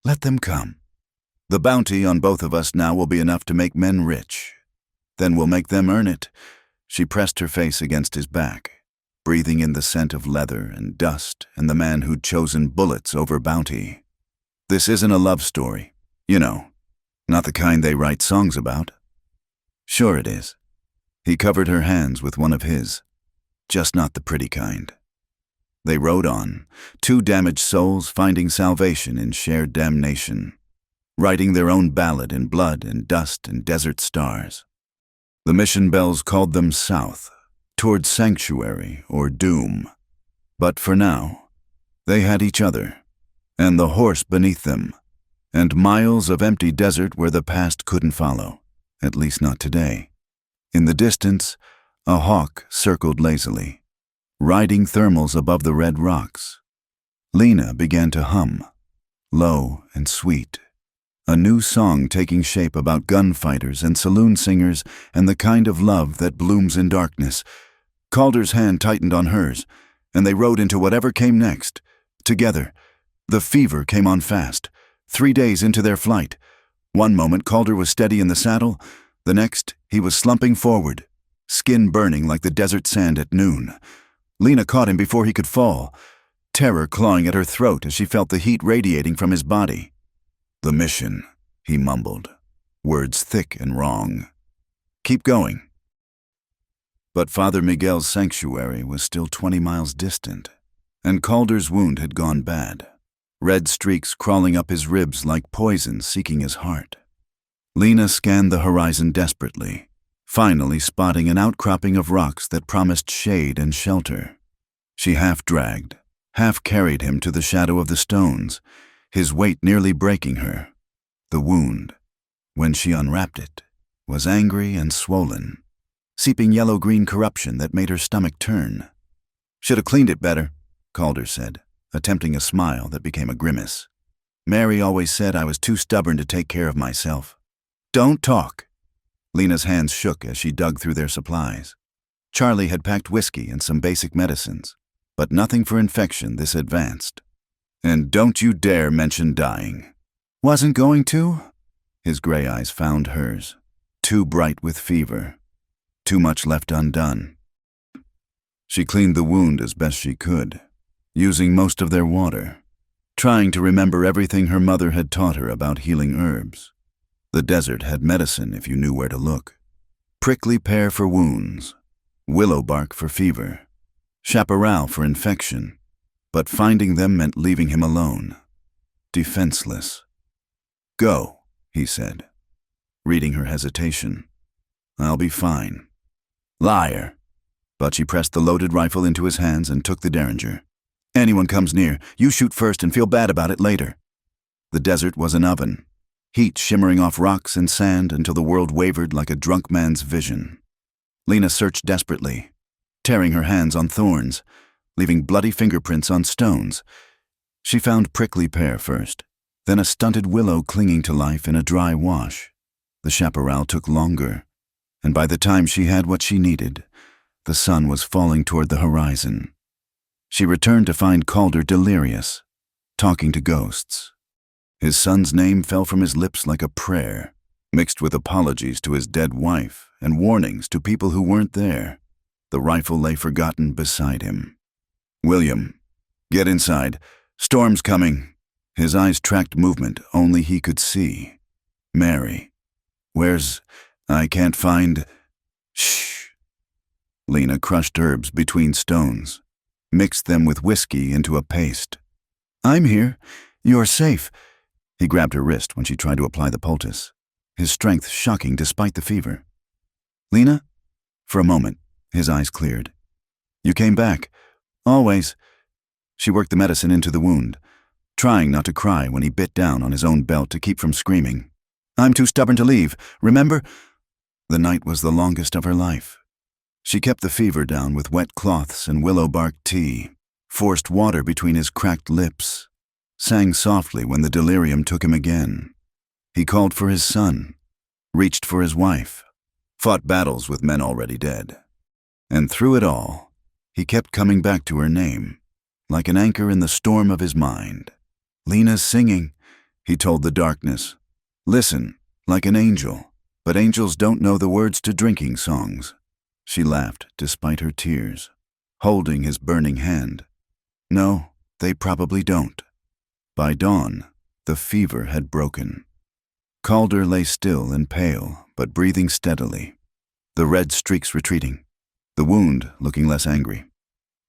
Let them come. The bounty on both of us now will be enough to make men rich. Then we'll make them earn it. She pressed her face against his back, breathing in the scent of leather and dust and the man who'd chosen bullets over bounty. This isn't a love story, you know, not the kind they write songs about. Sure it is. He covered her hands with one of his, just not the pretty kind. They rode on, two damaged souls finding salvation in shared damnation, writing their own ballad in blood and dust and desert stars. The mission bells called them south, toward sanctuary or doom. But for now, they had each other, and the horse beneath them, and miles of empty desert where the past couldn't follow, at least not today. In the distance, a hawk circled lazily, riding thermals above the red rocks. Lena began to hum, low and sweet, a new song taking shape about gunfighters and saloon singers and the kind of love that blooms in darkness. Calder's hand tightened on hers, and they rode into whatever came next, together. The fever came on fast, 3 days into their flight. One moment Calder was steady in the saddle, the next he was slumping forward, skin burning like the desert sand at noon. Lena caught him before he could fall, terror clawing at her throat as she felt the heat radiating from his body. The mission, he mumbled, words thick and wrong. Keep going. But Father Miguel's sanctuary was still 20 miles distant, and Calder's wound had gone bad, red streaks crawling up his ribs like poison seeking his heart. Lena scanned the horizon desperately, finally spotting an outcropping of rocks that promised shade and shelter. She half dragged, half carried him to the shadow of the stones, his weight nearly breaking her. The wound, when she unwrapped it, was angry and swollen, seeping yellow-green corruption that made her stomach turn. "Should have cleaned it better," Calder said, attempting a smile that became a grimace. "Mary always said I was too stubborn to take care of myself." "Don't talk." Lena's hands shook as she dug through their supplies. Charlie had packed whiskey and some basic medicines, but nothing for infection this advanced. "And don't you dare mention dying." "Wasn't going to?" His gray eyes found hers, too bright with fever, too much left undone. She cleaned the wound as best she could, using most of their water, trying to remember everything her mother had taught her about healing herbs. The desert had medicine if you knew where to look. Prickly pear for wounds, willow bark for fever, chaparral for infection, but finding them meant leaving him alone, defenseless. "Go," he said, reading her hesitation. "I'll be fine." "Liar." But she pressed the loaded rifle into his hands and took the derringer. "Anyone comes near, you shoot first and feel bad about it later." The desert was an oven, heat shimmering off rocks and sand until the world wavered like a drunk man's vision. Lena searched desperately, tearing her hands on thorns, leaving bloody fingerprints on stones. She found prickly pear first, then a stunted willow clinging to life in a dry wash. The chaparral took longer, and by the time she had what she needed, the sun was falling toward the horizon. She returned to find Calder delirious, talking to ghosts. His son's name fell from his lips like a prayer, mixed with apologies to his dead wife and warnings to people who weren't there. The rifle lay forgotten beside him. "William, get inside. Storm's coming." His eyes tracked movement only he could see. "Mary, where's... I can't find..." "Shh." Lena crushed herbs between stones, mixed them with whiskey into a paste. "I'm here. You're safe." He grabbed her wrist when she tried to apply the poultice, his strength shocking despite the fever. "Lena?" For a moment, his eyes cleared. "You came back. Always." She worked the medicine into the wound, trying not to cry when he bit down on his own belt to keep from screaming. "I'm too stubborn to leave, remember?" The night was the longest of her life. She kept the fever down with wet cloths and willow bark tea, forced water between his cracked lips, sang softly when the delirium took him again. He called for his son, reached for his wife, fought battles with men already dead. And through it all, he kept coming back to her name, like an anchor in the storm of his mind. "Lena's singing," he told the darkness. "Listen, like an angel, but angels don't know the words to drinking songs." She laughed despite her tears, holding his burning hand. No, they probably don't. By dawn, the fever had broken. Calder lay still and pale, but breathing steadily, the red streaks retreating, the wound looking less angry.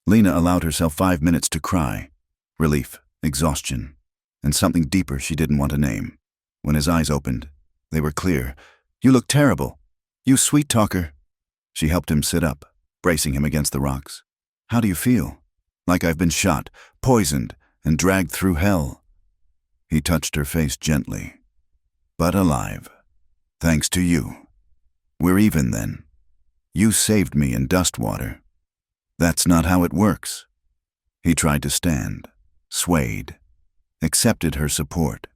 Lena allowed herself 5 minutes to cry, relief, exhaustion, and something deeper she didn't want to name. When his eyes opened, they were clear. "You look terrible. You sweet talker." She helped him sit up, bracing him against the rocks. "How do you feel?" "Like I've been shot, poisoned, and dragged through hell." He touched her face gently. "But alive. Thanks to you. We're even then. You saved me in dust water." "That's not how it works." He tried to stand, swayed, accepted her support.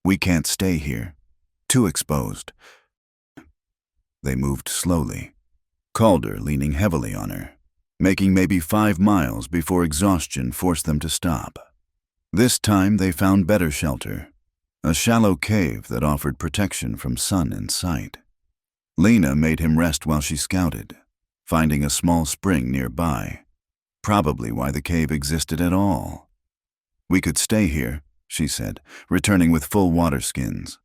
"We can't stay here. Too exposed." They moved slowly, Calder leaning heavily on her, making maybe 5 miles before exhaustion forced them to stop. This time they found better shelter, a shallow cave that offered protection from sun in sight. Lena made him rest while she scouted, finding a small spring nearby, probably why the cave existed at all. "We could stay here," she said, returning with full water skins.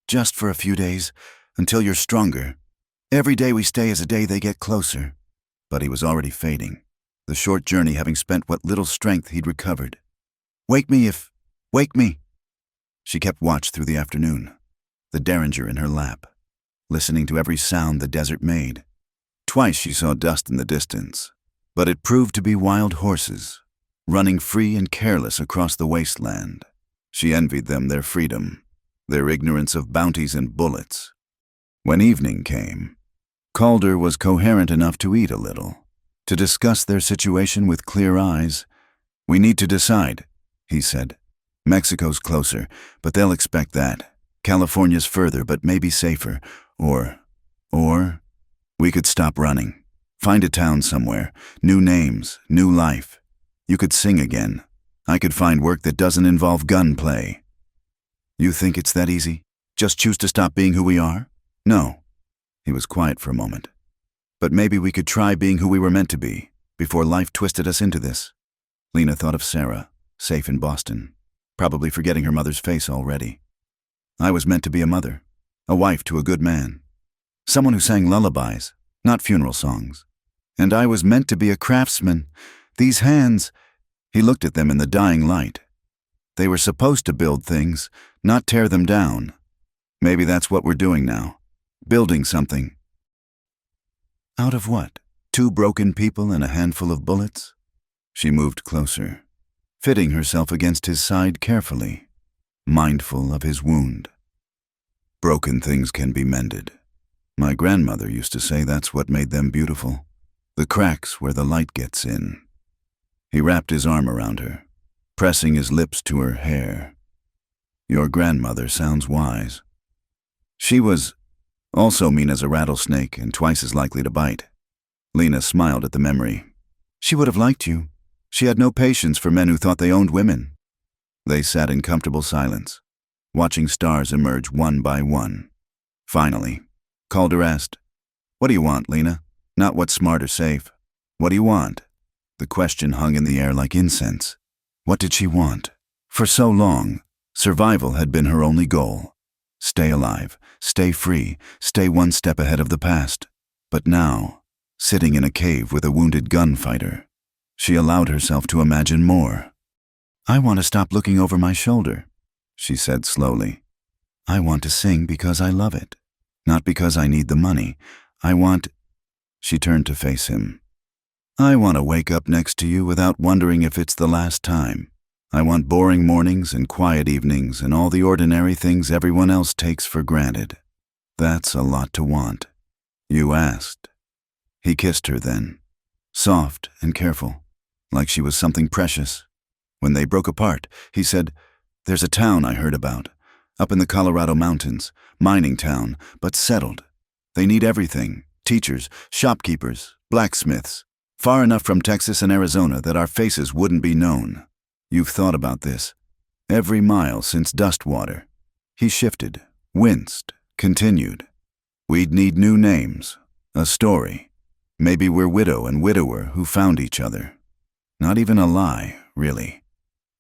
"Just for a few days, until you're stronger. Every day we stay is a day they get closer." but he was already fading, the short journey having spent what little strength he'd recovered. Wake me! She kept watch through the afternoon, the derringer in her lap, listening to every sound the desert made. Twice she saw dust in the distance, but it proved to be wild horses, running free and careless across the wasteland. She envied them their freedom, their ignorance of bounties and bullets. When evening came, Calder was coherent enough to eat a little, to discuss their situation with clear eyes. We need to decide, he said. Mexico's closer, but they'll expect that. California's further, but maybe safer. Or we could stop running. Find a town somewhere. New names, new life. You could sing again. I could find work that doesn't involve gunplay. You think it's that easy? Just choose to stop being who we are? No. He was quiet for a moment. But maybe we could try being who we were meant to be, before life twisted us into this. Lena thought of Sarah, safe in Boston, probably forgetting her mother's face already. I was meant to be a mother, a wife to a good man, someone who sang lullabies, not funeral songs. And I was meant to be a craftsman. These hands, he looked at them in the dying light. They were supposed to build things, not tear them down. Maybe that's what we're doing now, building something. Out of what? 2 broken people and a handful of bullets? She moved closer, fitting herself against his side carefully, mindful of his wound. Broken things can be mended. My grandmother used to say that's what made them beautiful, the cracks where the light gets in. He wrapped his arm around her, pressing his lips to her hair. Your grandmother sounds wise. She was also mean as a rattlesnake and twice as likely to bite. Lena smiled at the memory. She would have liked you. She had no patience for men who thought they owned women. They sat in comfortable silence, watching stars emerge one by one. Finally, Calder asked, "What do you want, Lena? Not what's smart or safe. What do you want?" The question hung in the air like incense. What did she want? For so long, survival had been her only goal. Stay alive, stay free, stay one step ahead of the past. But now, sitting in a cave with a wounded gunfighter, she allowed herself to imagine more. I want to stop looking over my shoulder, she said slowly. I want to sing because I love it, not because I need the money. She turned to face him. I want to wake up next to you without wondering if it's the last time. I want boring mornings and quiet evenings and all the ordinary things everyone else takes for granted. That's a lot to want. You asked. He kissed her then, soft and careful, like she was something precious. When they broke apart, he said, "There's a town I heard about, up in the Colorado mountains, mining town, but settled. They need everything, teachers, shopkeepers, blacksmiths, far enough from Texas and Arizona that our faces wouldn't be known. You've thought about this. Every mile since Dustwater." He shifted, winced, continued. We'd need new names, a story. Maybe we're widow and widower who found each other. Not even a lie, really.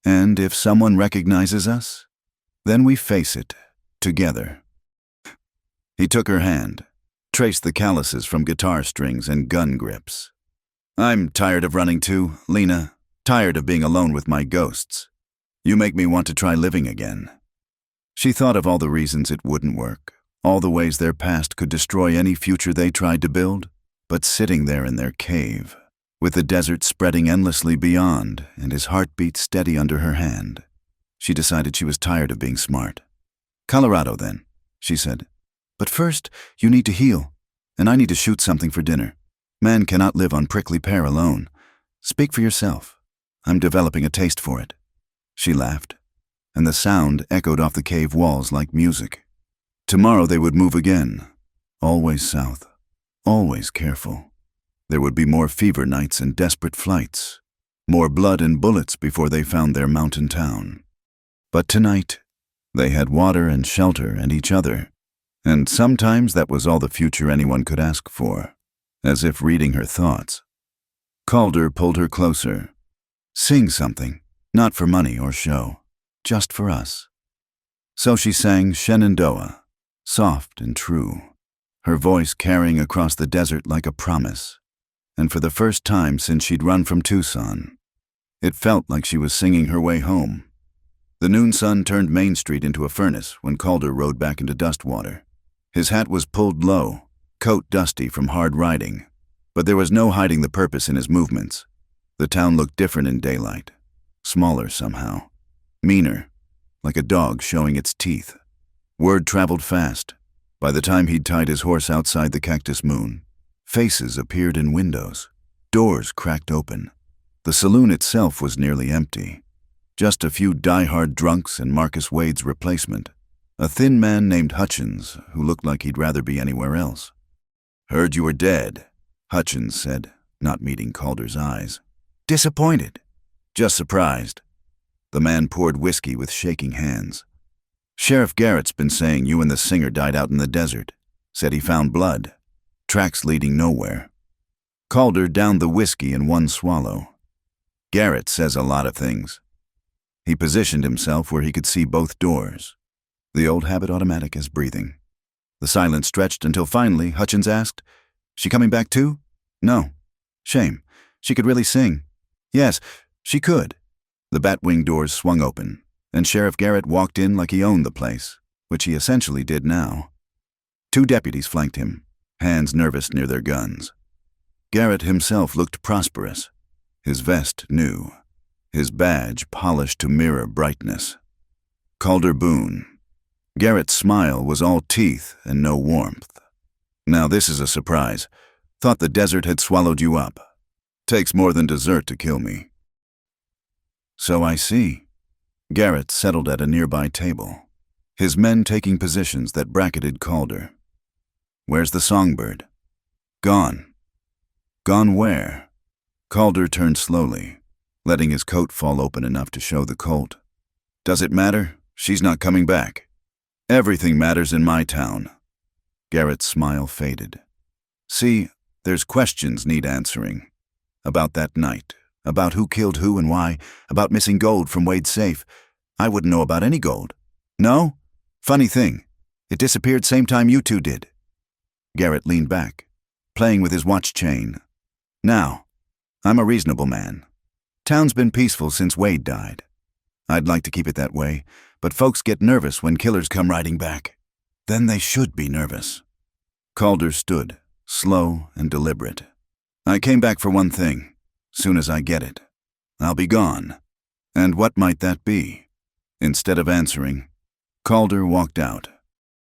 And if someone recognizes us, then we face it, together. He took her hand, traced the calluses from guitar strings and gun grips. I'm tired of running too, Lena. Tired of being alone with my ghosts. You make me want to try living again. She thought of all the reasons it wouldn't work, all the ways their past could destroy any future they tried to build. But sitting there in their cave, with the desert spreading endlessly beyond and his heartbeat steady under her hand, she decided she was tired of being smart. Colorado, then, she said. But first, you need to heal, and I need to shoot something for dinner. Man cannot live on prickly pear alone. Speak for yourself. I'm developing a taste for it. She laughed, and the sound echoed off the cave walls like music. Tomorrow they would move again, always south, always careful. There would be more fever nights and desperate flights, more blood and bullets before they found their mountain town. But tonight, they had water and shelter and each other, and sometimes that was all the future anyone could ask for, as if reading her thoughts. Calder pulled her closer. Sing something, not for money or show, just for us. So she sang Shenandoah, soft and true, her voice carrying across the desert like a promise. and for the first time since she'd run from Tucson. It felt like she was singing her way home. The noon sun turned Main Street into a furnace when Calder rode back into Dustwater. His hat was pulled low, coat dusty from hard riding, but there was no hiding the purpose in his movements. The town looked different in daylight, smaller somehow, meaner, like a dog showing its teeth. Word traveled fast. By the time he'd tied his horse outside the Cactus Moon, faces appeared in windows, doors cracked open. The saloon itself was nearly empty. Just a few die-hard drunks and Marcus Wade's replacement, a thin man named Hutchins who looked like he'd rather be anywhere else. "Heard you were dead," Hutchins said, not meeting Calder's eyes. "Disappointed." "Just surprised." The man poured whiskey with shaking hands. "Sheriff Garrett's been saying you and the singer died out in the desert. Said he found blood. Tracks leading nowhere." Calder downed the whiskey in one swallow. "Garrett says a lot of things." He positioned himself where he could see both doors. The old habit automatic as breathing. The silence stretched until finally Hutchins asked, "She coming back too?" "No." "Shame. She could really sing." "Yes, she could." The Batwing doors swung open, and Sheriff Garrett walked in like he owned the place, which he essentially did now. 2 deputies flanked him, hands nervous near their guns. Garrett himself looked prosperous, his vest new, his badge polished to mirror brightness. Calder Boone. Garrett's smile was all teeth and no warmth. "Now this is a surprise. Thought the desert had swallowed you up. Takes more than dessert to kill me." "So I see." Garrett settled at a nearby table, his men taking positions that bracketed Calder. "Where's the songbird?" "Gone." "Gone where?" Calder turned slowly, letting his coat fall open enough to show the colt. "Does it matter? She's not coming back." "Everything matters in my town." Garrett's smile faded. "See, there's questions need answering. About that night, about who killed who and why, about missing gold from Wade's safe. I wouldn't know about any gold." "No? Funny thing, it disappeared same time you two did." Garrett leaned back, playing with his watch chain. "Now, I'm a reasonable man. Town's been peaceful since Wade died. I'd like to keep it that way, but folks get nervous when killers come riding back. Then they should be nervous." Calder stood, slow and deliberate. "I came back for one thing. Soon as I get it, I'll be gone." "And what might that be?" Instead of answering, Calder walked out.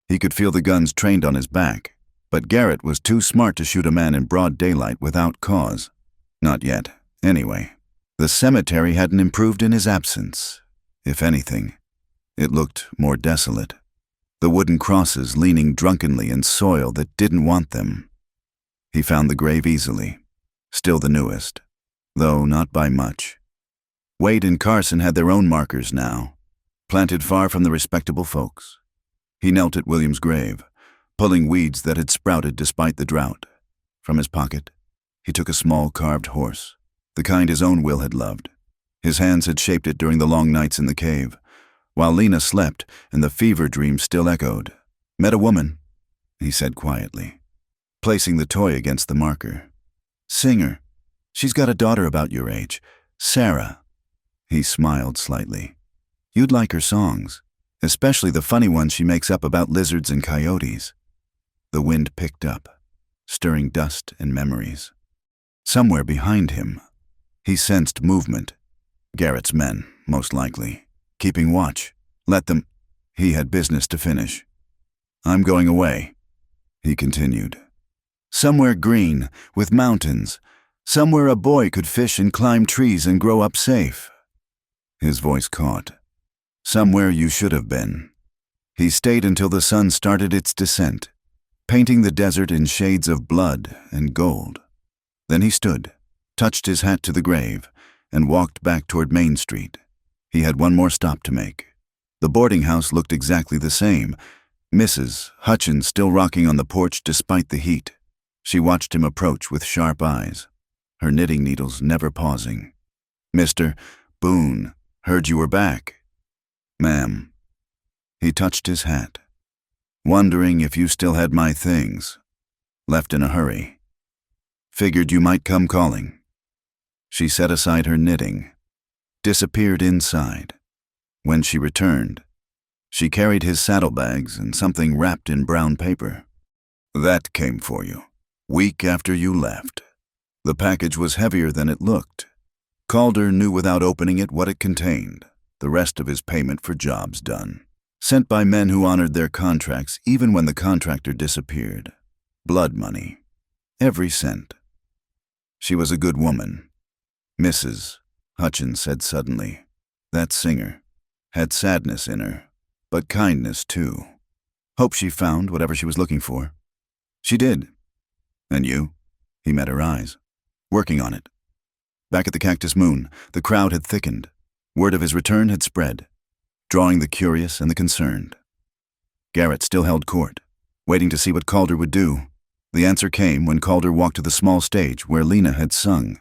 He could feel the guns trained on his back, but Garrett was too smart to shoot a man in broad daylight without cause. Not yet, anyway. The cemetery hadn't improved in his absence. If anything, it looked more desolate. The wooden crosses leaning drunkenly in soil that didn't want them. He found the grave easily, still the newest, though not by much. Wade and Carson had their own markers now, planted far from the respectable folks. He knelt at William's grave, pulling weeds that had sprouted despite the drought. From his pocket, he took a small carved horse, the kind his own Will had loved. His hands had shaped it during the long nights in the cave, while Lena slept and the fever dream still echoed. "Met a woman," he said quietly, placing the toy against the marker. "Singer. She's got a daughter about your age, Sarah." He smiled slightly. "You'd like her songs, especially the funny ones she makes up about lizards and coyotes." The wind picked up, stirring dust and memories. Somewhere behind him, he sensed movement. Garrett's men, most likely, keeping watch. Let them. He had business to finish. "I'm going away," he continued. "Somewhere green, with mountains. Somewhere a boy could fish and climb trees and grow up safe." His voice caught. "Somewhere you should have been." He stayed until the sun started its descent, painting the desert in shades of blood and gold. Then he stood, touched his hat to the grave, and walked back toward Main Street. He had one more stop to make. The boarding house looked exactly the same, Mrs. Hutchins still rocking on the porch despite the heat. She watched him approach with sharp eyes, her knitting needles never pausing. "Mr. Boone, heard you were back." "Ma'am." He touched his hat. "Wondering if you still had my things. Left in a hurry." Figured you might come calling." She set aside her knitting, disappeared inside. When she returned, she carried his saddlebags and something wrapped in brown paper. "That came for you, week after you left." The package was heavier than it looked. Calder knew without opening it what it contained: the rest of his payment for jobs done. Sent by men who honored their contracts even when the contractor disappeared. Blood money. Every cent. She was a good woman. Mrs. Hutchins said suddenly. That singer had sadness in her, but kindness too. Hope she found whatever she was looking for. She did. And you? He met her eyes. Working on it. Back at the Cactus Moon, the crowd had thickened. Word of his return had spread, drawing the curious and the concerned. Garrett still held court, waiting to see what Calder would do. The answer came when Calder walked to the small stage where Lena had sung.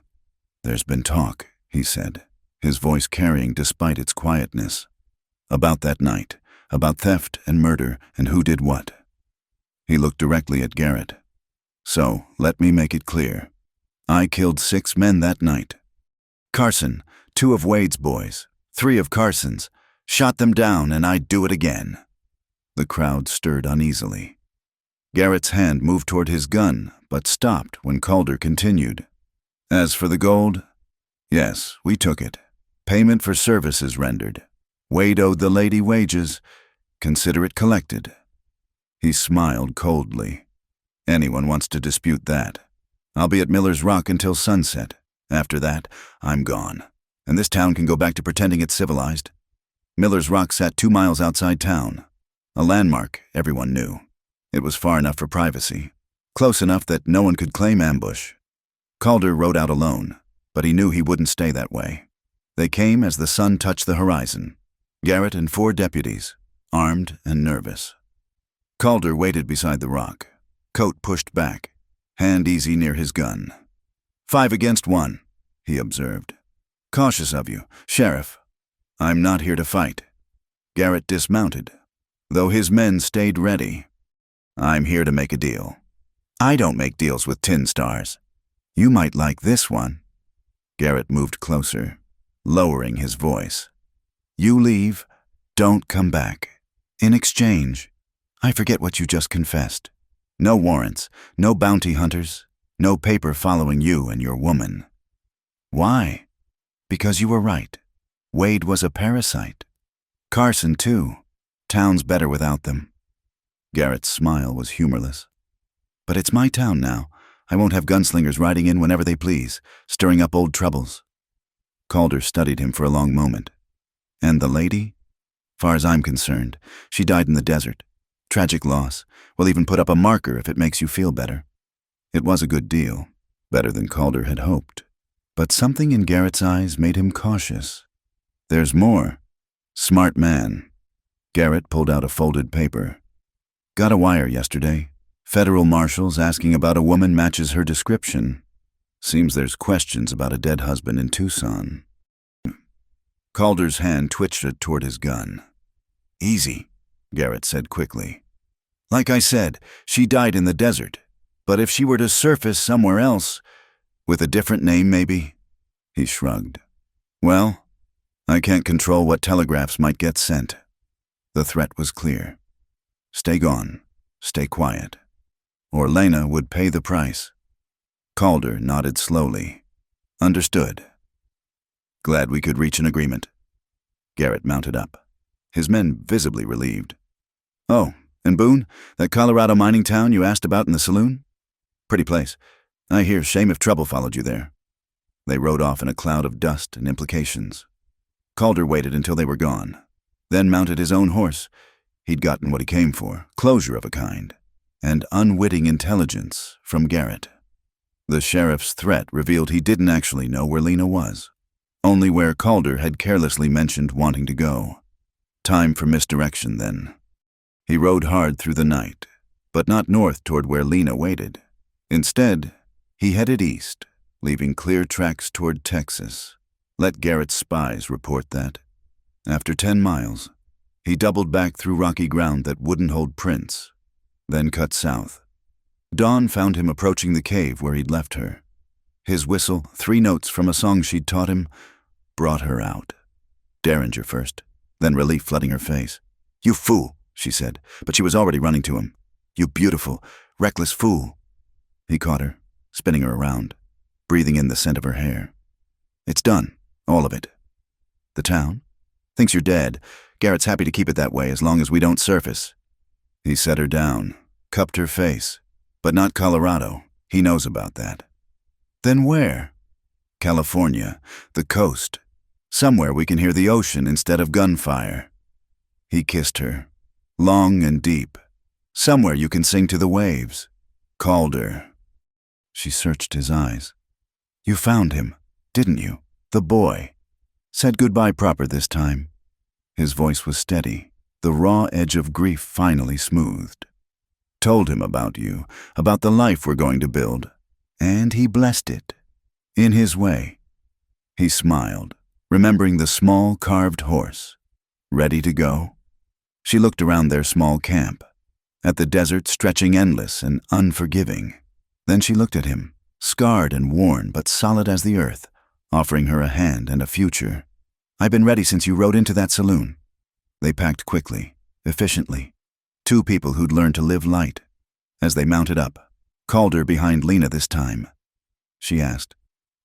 "There's been talk," he said, his voice carrying despite its quietness. "About that night, about theft and murder and who did what." He looked directly at Garrett. "So, let me make it clear. I killed 6 men that night. Carson, 2 of Wade's boys, 3 of Carson's, shot them down, and I'd do it again." The crowd stirred uneasily. Garrett's hand moved toward his gun, but stopped when Calder continued. "As for the gold, yes, we took it. Payment for services rendered. Wade owed the lady wages. Consider it collected." He smiled coldly. "Anyone wants to dispute that. I'll be at Miller's Rock until sunset. After that, I'm gone, and this town can go back to pretending it's civilized." Miller's Rock sat 2 miles outside town. A landmark everyone knew. It was far enough for privacy, close enough that no one could claim ambush. Calder rode out alone, but he knew he wouldn't stay that way. They came as the sun touched the horizon. Garrett and 4 deputies, armed and nervous. Calder waited beside the rock, coat pushed back, hand easy near his gun. 5 against 1, he observed. "Cautious of you, Sheriff. I'm not here to fight." Garrett dismounted, though his men stayed ready. "I'm here to make a deal. I don't make deals with tin stars. You might like this one." Garrett moved closer, lowering his voice. "You leave, don't come back. In exchange, I forget what you just confessed. No warrants, no bounty hunters, no paper following you and your woman." "Why?" "Because you were right. Wade was a parasite. Carson, too. Town's better without them." Garrett's smile was humorless. "But it's my town now. I won't have gunslingers riding in whenever they please, stirring up old troubles." Calder studied him for a long moment. "And the lady? Far as I'm concerned, she died in the desert. Tragic loss. We'll even put up a marker if it makes you feel better." It was a good deal, better than Calder had hoped. But something in Garrett's eyes made him cautious. "There's more." "Smart man." Garrett pulled out a folded paper. "Got a wire yesterday. Federal marshals asking about a woman matches her description. Seems there's questions about a dead husband in Tucson." Calder's hand twitched toward his gun. "Easy," Garrett said quickly. "Like I said, she died in the desert. But if she were to surface somewhere else, with a different name maybe?" He shrugged. "Well, I can't control what telegraphs might get sent." The threat was clear. Stay gone, stay quiet, or Lena would pay the price. Calder nodded slowly. "Understood." "Glad we could reach an agreement." Garrett mounted up, his men visibly relieved. "Oh, and Boone, that Colorado mining town you asked about in the Saloon? Pretty place. I hear shame if trouble followed you there." They rode off in a cloud of dust and implications. Calder waited until they were gone, then mounted his own horse. He'd gotten what he came for, closure of a kind, and unwitting intelligence from Garrett. The sheriff's threat revealed he didn't actually know where Lena was, only where Calder had carelessly mentioned wanting to go. Time for misdirection, then. He rode hard through the night, but not north toward where Lena waited. Instead, he headed east, leaving clear tracks toward Texas. Let Garrett's spies report that. After 10 miles, he doubled back through rocky ground that wouldn't hold prints, then cut south. Dawn found him approaching the cave where he'd left her. His whistle, 3 notes from a song she'd taught him, brought her out. Derringer first, then relief flooding her face. "You fool," she said, but she was already running to him. "You beautiful, reckless fool." He caught her, spinning her around, breathing in the scent of her hair. "It's done, all of it." "The town? Thinks you're dead. Garrett's happy to keep it that way as long as we don't surface." He set her down, cupped her face. "But not Colorado. He knows about that." "Then where?" "California, the coast. Somewhere we can hear the ocean instead of gunfire." He kissed her, long and deep. "Somewhere you can sing to the waves." Calder. She searched his eyes. "You found him, didn't you? The boy. Said goodbye proper this time." His voice was steady, the raw edge of grief finally smoothed. "Told him about you, about the life we're going to build. And he blessed it. In his way." He smiled, remembering the small carved horse. "Ready to go?" She looked around their small camp, at the desert stretching endless and unforgiving. Then she looked at him, scarred and worn but solid as the earth, offering her a hand and a future. "I've been ready since you rode into that saloon." They packed quickly, efficiently. 2 people who'd learned to live light. As they mounted up, Calder behind Lena this time. She asked,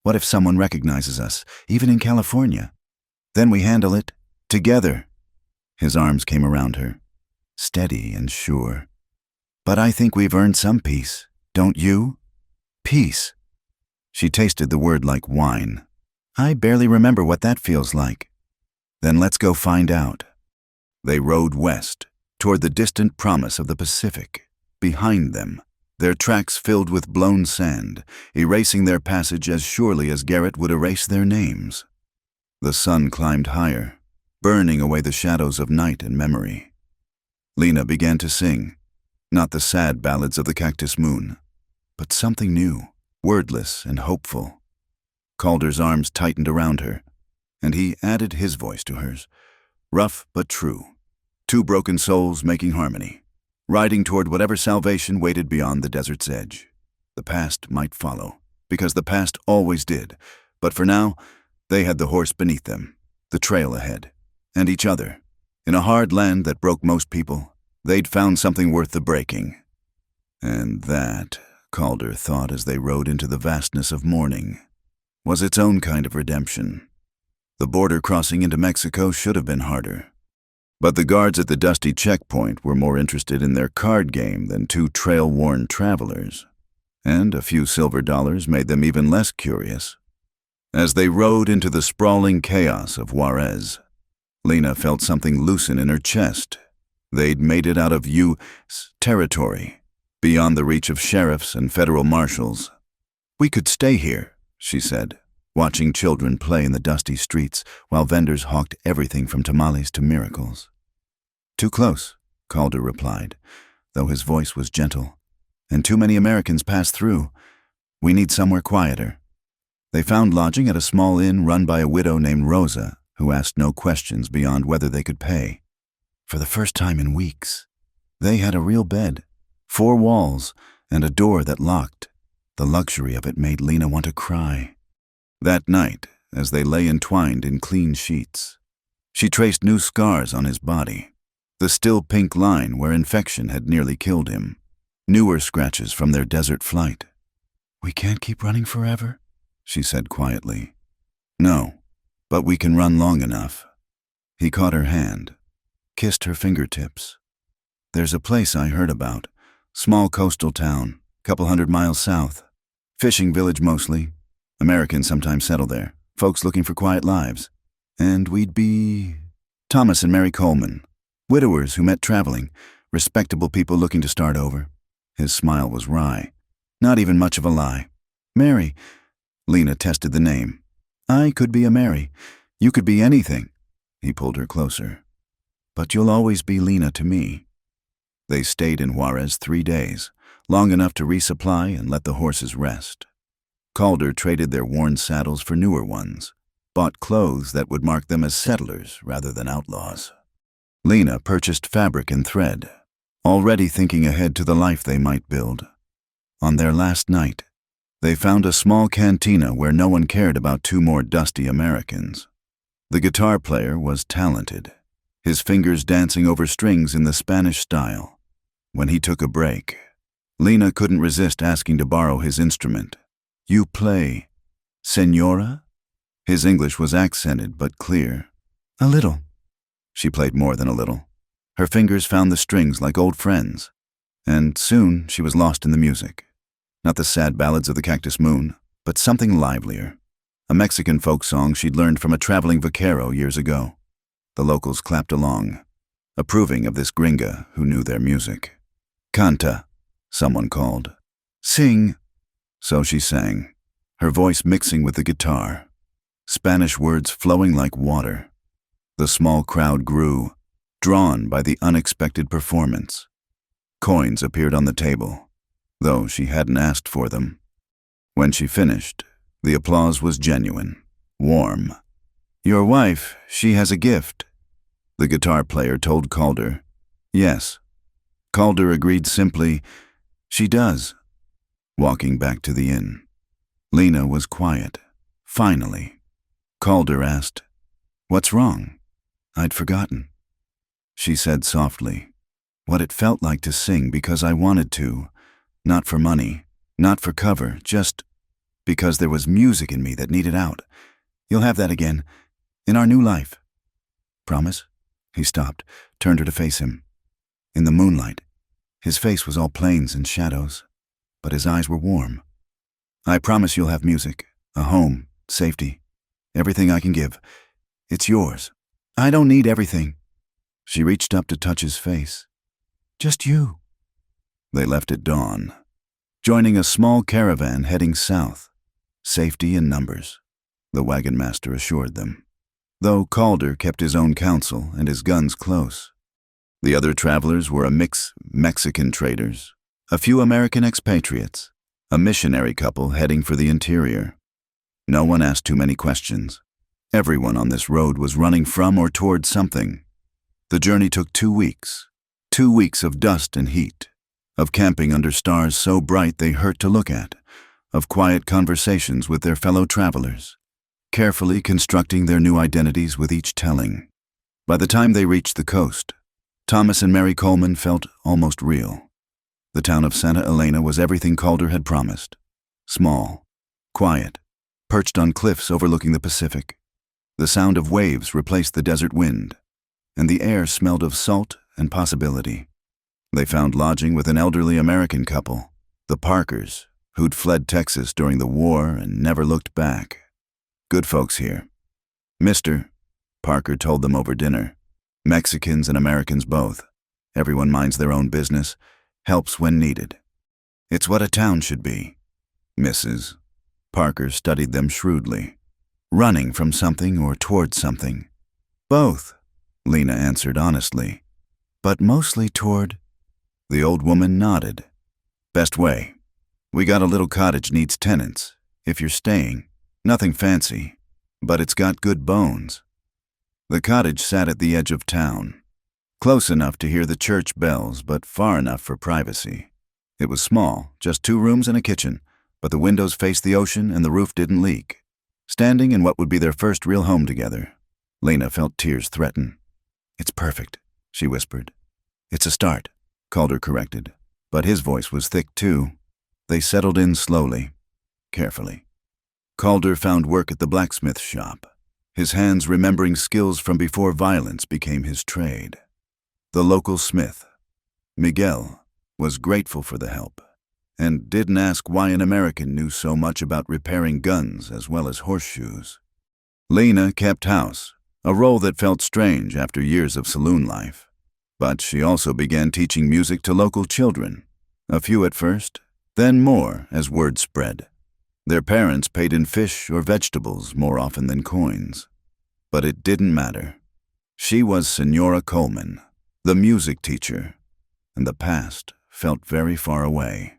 "What if someone recognizes us, even in California?" "Then we handle it, together." His arms came around her, steady and sure. "But I think we've earned some peace, don't you?" "Peace." She tasted the word like wine. "I barely remember what that feels like." "Then let's go find out." They rode west, toward the distant promise of the Pacific. Behind them, their tracks filled with blown sand, erasing their passage as surely as Garrett would erase their names. The sun climbed higher, burning away the shadows of night and memory. Lena began to sing, not the sad ballads of the cactus moon, but something new, wordless and hopeful. Calder's arms tightened around her, and he added his voice to hers, rough but true. 2 broken souls making harmony, riding toward whatever salvation waited beyond the desert's edge. The past might follow, because the past always did, but for now, they had the horse beneath them, the trail ahead, and each other. In a hard land that broke most people, they'd found something worth the breaking. And that, Calder thought as they rode into the vastness of morning, was its own kind of redemption. The border crossing into Mexico should have been harder. But the guards at the dusty checkpoint were more interested in their card game than 2 trail-worn travelers, and a few silver dollars made them even less curious. As they rode into the sprawling chaos of Juarez, Lena felt something loosen in her chest. They'd made it out of U.S. territory, beyond the reach of sheriffs and federal marshals. "We could stay here," she said, watching children play in the dusty streets while vendors hawked everything from tamales to miracles. "Too close," Calder replied, though his voice was gentle. "And too many Americans pass through. We need somewhere quieter." They found lodging at a small inn run by a widow named Rosa, who asked no questions beyond whether they could pay. For the first time in weeks, they had a real bed, 4 walls, and a door that locked. The luxury of it made Lena want to cry. That night, as they lay entwined in clean sheets, she traced new scars on his body, the still pink line where infection had nearly killed him, newer scratches from their desert flight. "We can't keep running forever," she said quietly. "No, but we can run long enough." He caught her hand, kissed her fingertips. "There's a place I heard about, small coastal town, couple 100 miles south. Fishing village mostly. Americans sometimes settle there, folks looking for quiet lives. And we'd be Thomas and Mary Coleman, widowers who met traveling, respectable people looking to start over." His smile was wry, not even much of a lie. "Mary," Lena tested the name. "I could be a Mary. You could be anything." He pulled her closer. "But you'll always be Lena to me." They stayed in Juarez 3 days, long enough to resupply and let the horses rest. Calder traded their worn saddles for newer ones, bought clothes that would mark them as settlers rather than outlaws. Lena purchased fabric and thread, already thinking ahead to the life they might build. On their last night, They found a small cantina where no one cared about two more dusty Americans. The guitar player was talented, his fingers dancing over strings in the Spanish style. When he took a break, Lena couldn't resist asking to borrow his instrument. "You play, Senora?" His English was accented but clear. "A little." She played more than a little. Her fingers found the strings like old friends, and soon she was lost in the music. Not the sad ballads of the Cactus Moon, but something livelier. A Mexican folk song she'd learned from a traveling vaquero years ago. The locals clapped along, approving of this gringa who knew their music. "Canta," someone called. "Sing." So she sang, her voice mixing with the guitar, Spanish words flowing like water. The small crowd grew, drawn by the unexpected performance. Coins appeared on the table, though she hadn't asked for them. When she finished, the applause was genuine, warm. "Your wife, she has a gift," the guitar player told Calder. "Yes." Calder agreed simply, "She does." Walking back to the inn, Lena was quiet. Finally, Calder asked, "What's wrong?" "I'd forgotten." She said softly, "What it felt like to sing because I wanted to, not for money, not for cover, just because there was music in me that needed out. You'll have that again, in our new life. Promise?" He stopped, turned her to face him. In the moonlight, his face was all plains and shadows, but his eyes were warm. "I promise you'll have music, a home, safety, everything I can give. It's yours." "I don't need everything." She reached up to touch his face. "Just you." They left at dawn, joining a small caravan heading south. Safety in numbers, the wagon master assured them, though Calder kept his own counsel and his guns close. The other travelers were a mix Mexican traders, a few American expatriates, a missionary couple heading for the interior. No one asked too many questions. Everyone on this road was running from or toward something. The journey took 2 weeks. 2 weeks of dust and heat, of camping under stars so bright they hurt to look at, of quiet conversations with their fellow travelers, carefully constructing their new identities with each telling. By the time they reached the coast, Thomas and Mary Coleman felt almost real. The town of Santa Elena was everything Calder had promised. Small, quiet, perched on cliffs overlooking the Pacific. The sound of waves replaced the desert wind, and the air smelled of salt and possibility. They found lodging with an elderly American couple, the Parkers, who'd fled Texas during the war and never looked back. "Good folks here. Mister," Parker told them over dinner. "Mexicans and Americans both. Everyone minds their own business, helps when needed. It's what a town should be." "Mrs." Parker studied them shrewdly. "Running from something or toward something?" "Both," Lena answered honestly. "But mostly toward—" The old woman nodded. "Best way. We got a little cottage needs tenants, if you're staying. Nothing fancy, but it's got good bones." The cottage sat at the edge of town, close enough to hear the church bells, but far enough for privacy. It was small, just 2 rooms and a kitchen, but the windows faced the ocean and the roof didn't leak. Standing in what would be their first real home together, Lena felt tears threaten. "It's perfect," she whispered. "It's a start," Calder corrected, but his voice was thick too. They settled in slowly, carefully. Calder found work at the blacksmith shop, his hands remembering skills from before violence became his trade. The local smith, Miguel, was grateful for the help, and didn't ask why an American knew so much about repairing guns as well as horseshoes. Lena kept house, a role that felt strange after years of saloon life. But she also began teaching music to local children, a few at first, then more as word spread. Their parents paid in fish or vegetables more often than coins. But it didn't matter. She was Senora Coleman, the music teacher, and the past felt very far away.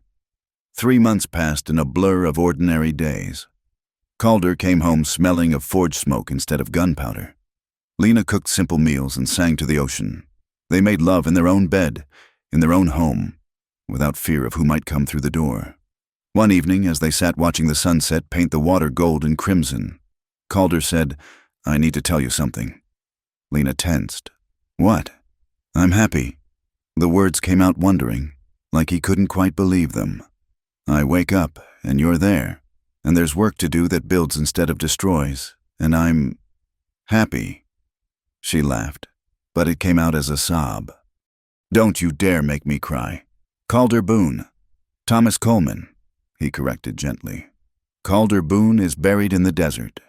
3 months passed in a blur of ordinary days. Calder came home smelling of forge smoke instead of gunpowder. Lena cooked simple meals and sang to the ocean. They made love in their own bed, in their own home, without fear of who might come through the door. One evening, as they sat watching the sunset paint the water gold and crimson, Calder said, "I need to tell you something." Lena tensed. "What?" "I'm happy." The words came out wondering, like he couldn't quite believe them. "I wake up, and you're there, and there's work to do that builds instead of destroys, and I'm happy." She laughed, but it came out as a sob. "Don't you dare make me cry. Calder Boone. Thomas Coleman," he corrected gently. "Calder Boone is buried in the desert.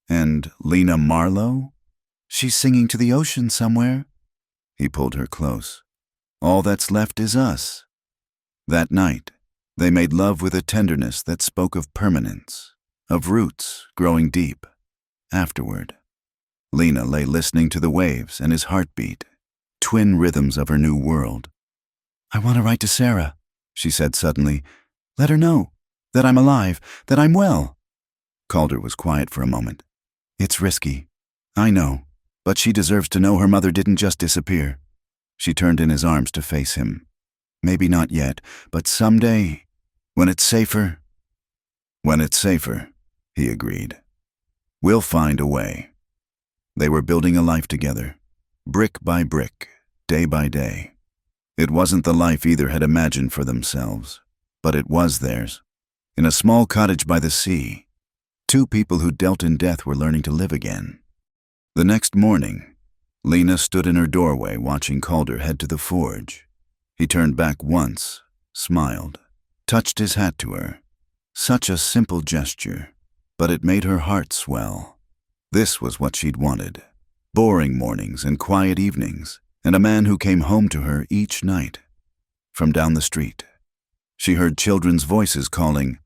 And Lena Marlowe? She's singing to the ocean somewhere." He pulled her close. "All that's left is us." That night, they made love with a tenderness that spoke of permanence, of roots growing deep. Afterward, Lena lay listening to the waves and his heartbeat, twin rhythms of her new world. "I want to write to Sarah," she said suddenly. "Let her know that I'm alive, that I'm well." Calder was quiet for a moment. "It's risky. I know, but she deserves to know her mother didn't just disappear." She turned in his arms to face him. "Maybe not yet, but someday, when it's safer." "When it's safer," he agreed. "We'll find a way." They were building a life together, brick by brick, day by day. It wasn't the life either had imagined for themselves, but it was theirs. In a small cottage by the sea, two people who dealt in death were learning to live again. The next morning, Lena stood in her doorway watching Calder head to the forge. He turned back once, smiled, touched his hat to her. Such a simple gesture, but it made her heart swell. This was what she'd wanted. Boring mornings and quiet evenings, and a man who came home to her each night. From down the street, she heard children's voices calling,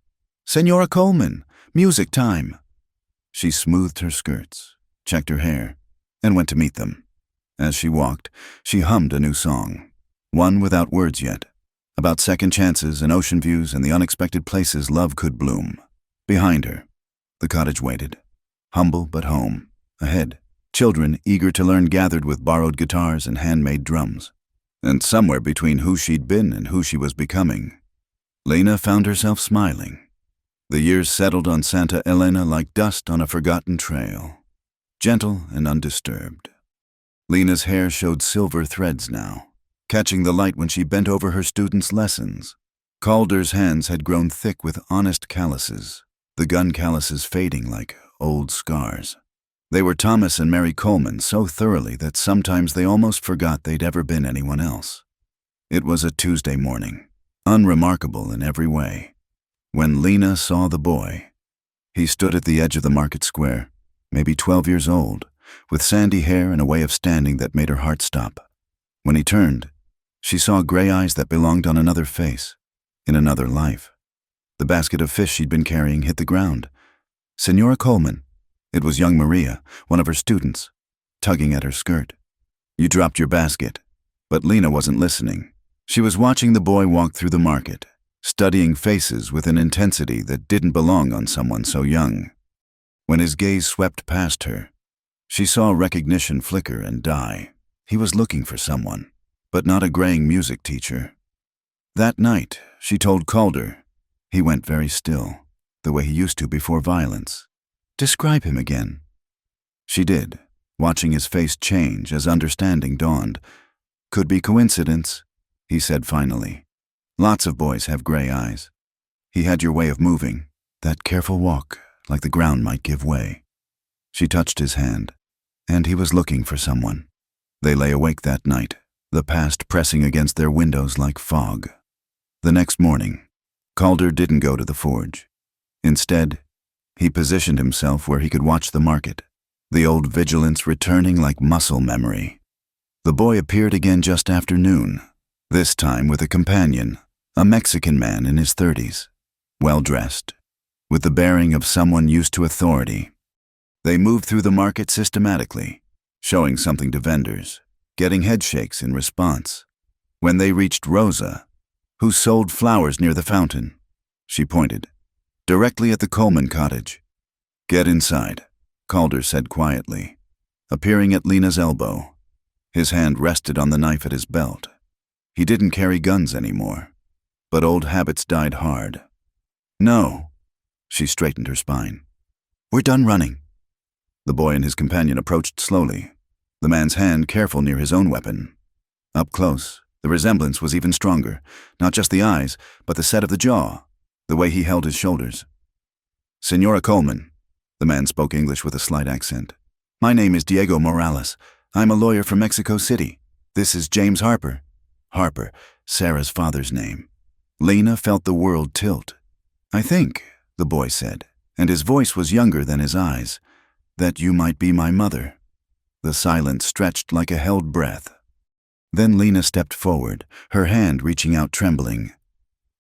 "Senora Coleman, music time." She smoothed her skirts, checked her hair, and went to meet them. As she walked, she hummed a new song, one without words yet, about second chances and ocean views and the unexpected places love could bloom. Behind her, the cottage waited, humble but home. Ahead, children eager to learn gathered with borrowed guitars and handmade drums. And somewhere between who she'd been and who she was becoming, Lena found herself smiling. The years settled on Santa Elena like dust on a forgotten trail, gentle and undisturbed. Lena's hair showed silver threads now, catching the light when she bent over her students' lessons. Calder's hands had grown thick with honest calluses, the gun calluses fading like old scars. They were Thomas and Mary Coleman so thoroughly that sometimes they almost forgot they'd ever been anyone else. It was a Tuesday morning, unremarkable in every way, when Lena saw the boy. He stood at the edge of the market square, maybe 12 years old, with sandy hair and a way of standing that made her heart stop. When he turned, she saw gray eyes that belonged on another face, in another life. The basket of fish she'd been carrying hit the ground. "Senora Coleman." It was young Maria, one of her students, tugging at her skirt. "You dropped your basket." But Lena wasn't listening. She was watching the boy walk through the market, studying faces with an intensity that didn't belong on someone so young. When his gaze swept past her, she saw recognition flicker and die. He was looking for someone, but not a graying music teacher. That night, she told Calder, he went very still, the way he used to before violence. "Describe him again." She did, watching his face change as understanding dawned. "Could be coincidence," he said finally. "Lots of boys have gray eyes. He had your way of moving, that careful walk, like the ground might give way." She touched his hand, and he was looking for someone. They lay awake that night, the past pressing against their windows like fog. The next morning, Calder didn't go to the forge. Instead, he positioned himself where he could watch the market, the old vigilance returning like muscle memory. The boy appeared again just after noon, this time with a companion, a Mexican man in his 30s, well-dressed, with the bearing of someone used to authority. They moved through the market systematically, showing something to vendors, getting headshakes in response. When they reached Rosa, who sold flowers near the fountain, she pointed, directly at the Coleman cottage. "Get inside," Calder said quietly, appearing at Lena's elbow. His hand rested on the knife at his belt. He didn't carry guns anymore, but old habits died hard. No. She straightened her spine. We're done running. The boy and his companion approached slowly, the man's hand careful near his own weapon. Up close, the resemblance was even stronger, not just the eyes, but the set of the jaw, the way he held his shoulders. Senora Coleman, the man spoke English with a slight accent. My name is Diego Morales. I'm a lawyer from Mexico City. This is James Harper. Harper, Sarah's father's name. Lena felt the world tilt. I think, the boy said, and his voice was younger than his eyes, that you might be my mother. The silence stretched like a held breath. Then Lena stepped forward, her hand reaching out trembling.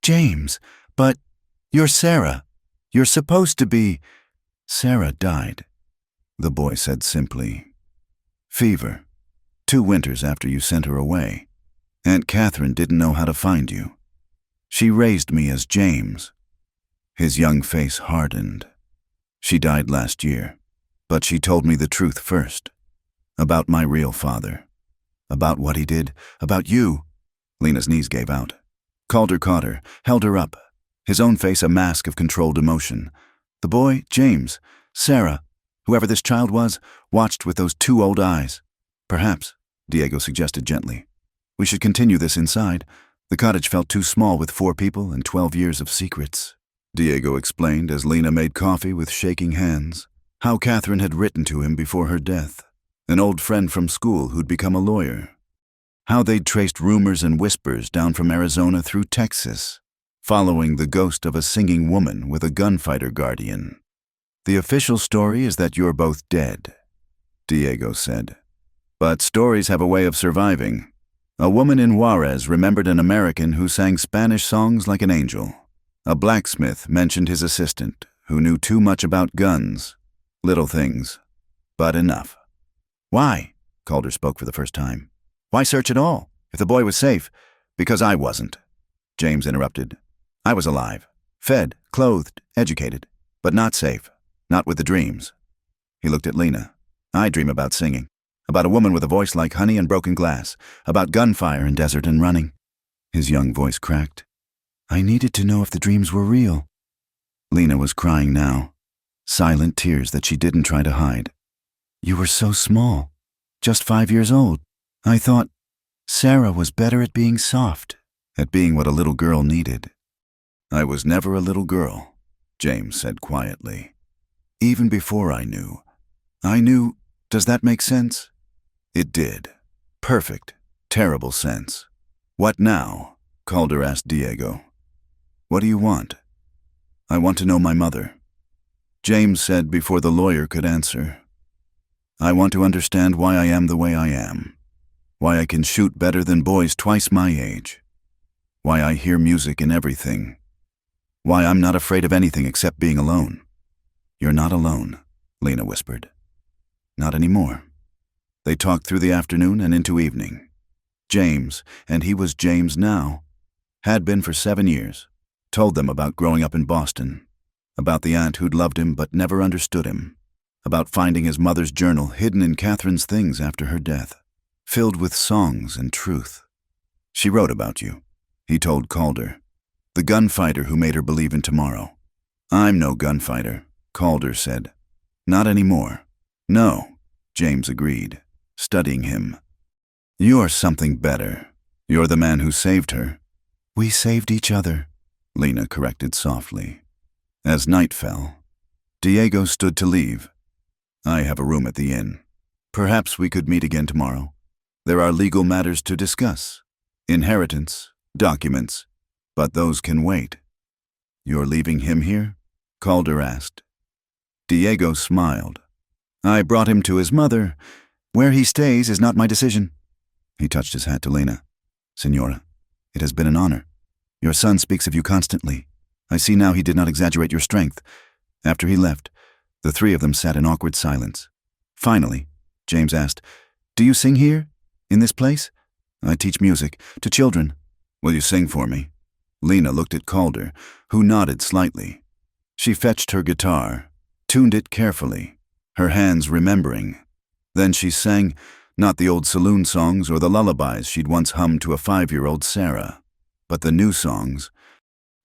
James, but you're Sarah. You're supposed to be. Sarah died, the boy said simply. Fever. 2 winters after you sent her away. Aunt Catherine didn't know how to find you. She raised me as James. His young face hardened. She died last year, but she told me the truth first. About my real father. About what he did. About you. Lena's knees gave out. Calder caught her, held her up, his own face a mask of controlled emotion. The boy, James, Sarah, whoever this child was, watched with those 2 old eyes. Perhaps, Diego suggested gently, we should continue this inside. The cottage felt too small with 4 people and 12 years of secrets. Diego explained as Lena made coffee with shaking hands, how Catherine had written to him before her death, an old friend from school who'd become a lawyer. How they'd traced rumors and whispers down from Arizona through Texas, following the ghost of a singing woman with a gunfighter guardian. The official story is that you're both dead, Diego said. But stories have a way of surviving. A woman in Juarez remembered an American who sang Spanish songs like an angel. A blacksmith mentioned his assistant, who knew too much about guns. Little things, but enough. Why? Calder spoke for the first time. Why search at all, if the boy was safe? Because I wasn't, James interrupted. I was alive, fed, clothed, educated, but not safe, not with the dreams. He looked at Lena. I dream about singing, about a woman with a voice like honey and broken glass, about gunfire and desert and running. His young voice cracked. I needed to know if the dreams were real. Lena was crying now, silent tears that she didn't try to hide. You were so small, just 5 years old. I thought Sarah was better at being soft, at being what a little girl needed. I was never a little girl, James said quietly. Even before I knew, does that make sense? It did. Perfect, terrible sense. What now? Calder asked Diego. What do you want? I want to know my mother. James said before the lawyer could answer. I want to understand why I am the way I am. Why I can shoot better than boys twice my age. Why I hear music in everything. Why I'm not afraid of anything except being alone. You're not alone, Lena whispered. Not anymore. They talked through the afternoon and into evening. James, and he was James now, had been for 7 years, told them about growing up in Boston, about the aunt who'd loved him but never understood him, about finding his mother's journal hidden in Catherine's things after her death, filled with songs and truth. She wrote about you, he told Calder, the gunfighter who made her believe in tomorrow. I'm no gunfighter, Calder said. Not anymore. No, James agreed, studying him. You're something better. You're the man who saved her. We saved each other, Lena corrected softly. As night fell, Diego stood to leave. I have a room at the inn. Perhaps we could meet again tomorrow. There are legal matters to discuss. Inheritance, documents, but those can wait. You're leaving him here? Calder asked. Diego smiled. I brought him to his mother. Where he stays is not my decision. He touched his hat to Lena. Senora, it has been an honor. Your son speaks of you constantly. I see now he did not exaggerate your strength. After he left, the 3 of them sat in awkward silence. Finally, James asked, Do you sing here? In this place? I teach music to children. Will you sing for me? Lena looked at Calder, who nodded slightly. She fetched her guitar, tuned it carefully, her hands remembering. Then she sang, not the old Saloon songs or the lullabies she'd once hummed to a 5-year-old Sarah, but the new songs,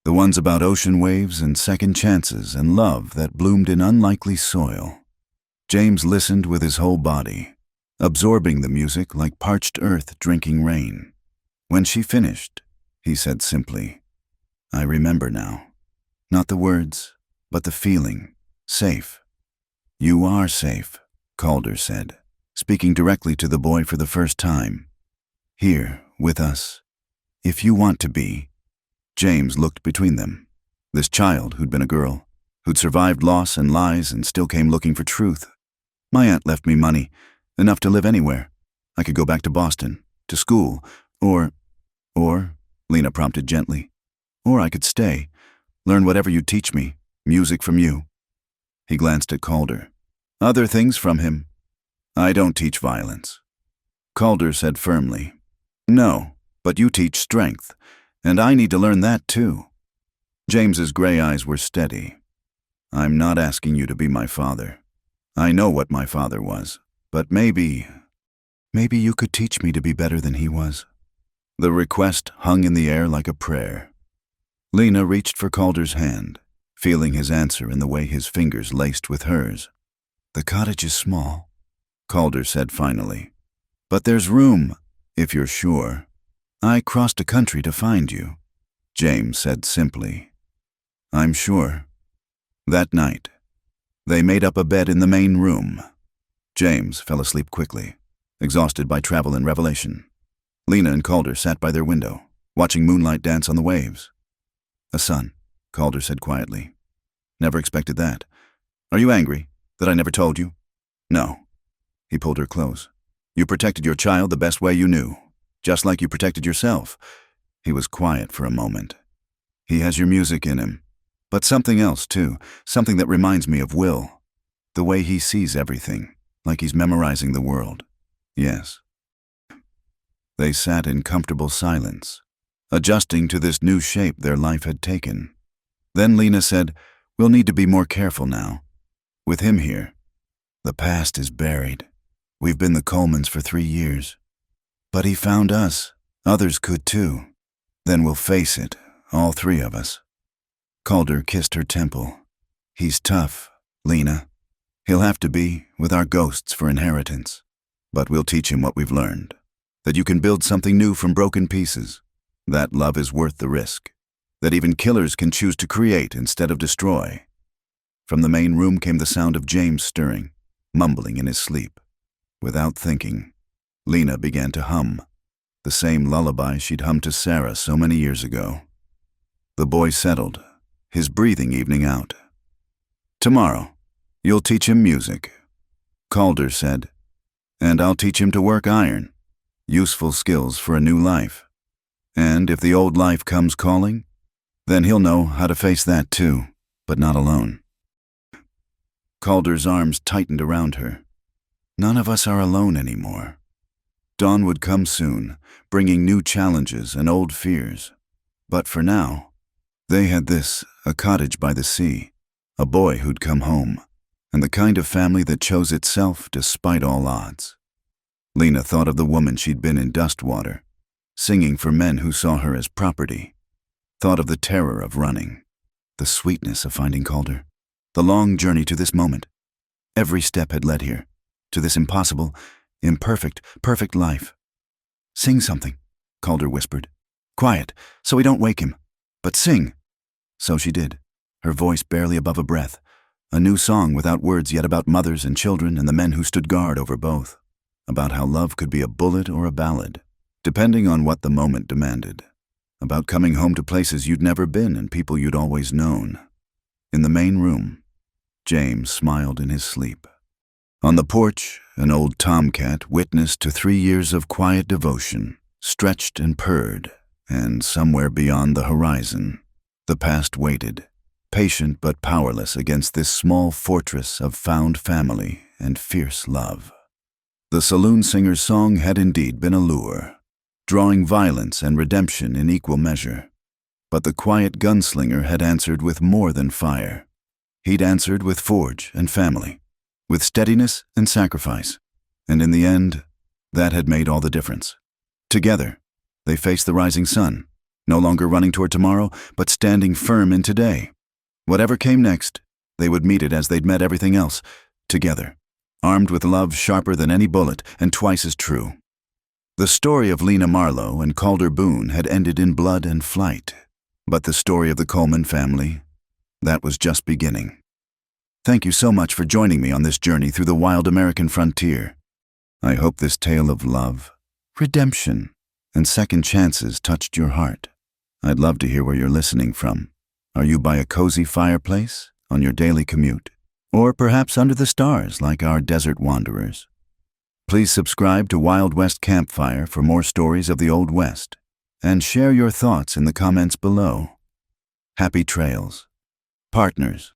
The ones about ocean waves and second chances and love that bloomed in unlikely soil. James listened with his whole body, absorbing the music like parched earth drinking rain. When she finished, he said simply, "I remember now. Not the words, but the feeling. Safe." "You are safe," Calder said, speaking directly to the boy for the first time. "Here, with us. If you want to be." James looked between them. This child who'd been a girl, who'd survived loss and lies and still came looking for truth. "My aunt left me money, enough to live anywhere. I could go back to Boston, to school, or, Lena prompted gently, "or I could stay, learn whatever you teach me, music from you." He glanced at Calder. "Other things from him. I don't teach violence." Calder said firmly, "No, but you teach strength, and I need to learn that too." James's gray eyes were steady. "I'm not asking you to be my father. I know what my father was, but maybe you could teach me to be better than he was." The request hung in the air like a prayer. Lena reached for Calder's hand, feeling his answer in the way his fingers laced with hers. "The cottage is small," Calder said finally, "but there's room, if you're sure." "I crossed a country to find you," James said simply. "I'm sure." That night, they made up a bed in the main room. James fell asleep quickly, exhausted by travel and revelation. Lena and Calder sat by their window, watching moonlight dance on the waves. "A son," Calder said quietly. "Never expected that. Are you angry that I never told you?" "No." He pulled her close. "You protected your child the best way you knew, just like you protected yourself." He was quiet for a moment. "He has your music in him, but something else too, something that reminds me of Will. The way he sees everything, like he's memorizing the world." "Yes." They sat in comfortable silence, adjusting to this new shape their life had taken. Then Lena said, "We'll need to be more careful now. With him here, the past is buried. We've been the Colemans for 3 years. But he found us. Others could too. Then we'll face it, all 3 of us." Calder kissed her temple. "He's tough, Lena. He'll have to be, with our ghosts for inheritance. But we'll teach him what we've learned. That you can build something new from broken pieces. That love is worth the risk. That even killers can choose to create instead of destroy." From the main room came the sound of James stirring, mumbling in his sleep. Without thinking, Lena began to hum, the same lullaby she'd hummed to Sarah so many years ago. The boy settled, his breathing evening out. "Tomorrow, you'll teach him music," Calder said, "and I'll teach him to work iron. Useful skills for a new life. And if the old life comes calling, then he'll know how to face that too, but not alone." Calder's arms tightened around her. "None of us are alone anymore. Dawn would come soon, bringing new challenges and old fears. But for now, they had this, a cottage by the sea, a boy who'd come home, and the kind of family that chose itself despite all odds." Lena thought of the woman she'd been in Dustwater, singing for men who saw her as property. Thought of the terror of running, the sweetness of finding Calder, the long journey to this moment. Every step had led here, to this impossible, imperfect, perfect life. "Sing something," Calder whispered. "Quiet, so we don't wake him. But sing." So she did, her voice barely above a breath, a new song without words yet about mothers and children and the men who stood guard over both. About how love could be a bullet or a ballad, depending on what the moment demanded. About coming home to places you'd never been and people you'd always known. In the main room, James smiled in his sleep. On the porch, an old tomcat witnessed to 3 years of quiet devotion, stretched and purred, and somewhere beyond the horizon, the past waited, patient but powerless against this small fortress of found family and fierce love. The Saloon singer's song had indeed been a lure, drawing violence and redemption in equal measure. But the quiet gunslinger had answered with more than fire. He'd answered with forge and family, with steadiness and sacrifice. And in the end, that had made all the difference. Together, they faced the rising sun, no longer running toward tomorrow, but standing firm in today. Whatever came next, they would meet it as they'd met everything else, together, armed with love sharper than any bullet and twice as true. The story of Lena Marlowe and Calder Boone had ended in blood and flight, but the story of the Coleman family, that was just beginning. Thank you so much for joining me on this journey through the wild American frontier. I hope this tale of love, redemption, and second chances touched your heart. I'd love to hear where you're listening from. Are you by a cozy fireplace, on your daily commute, or perhaps under the stars like our desert wanderers? Please subscribe to Wild West Campfire for more stories of the Old West, and share your thoughts in the comments below. Happy trails, partners.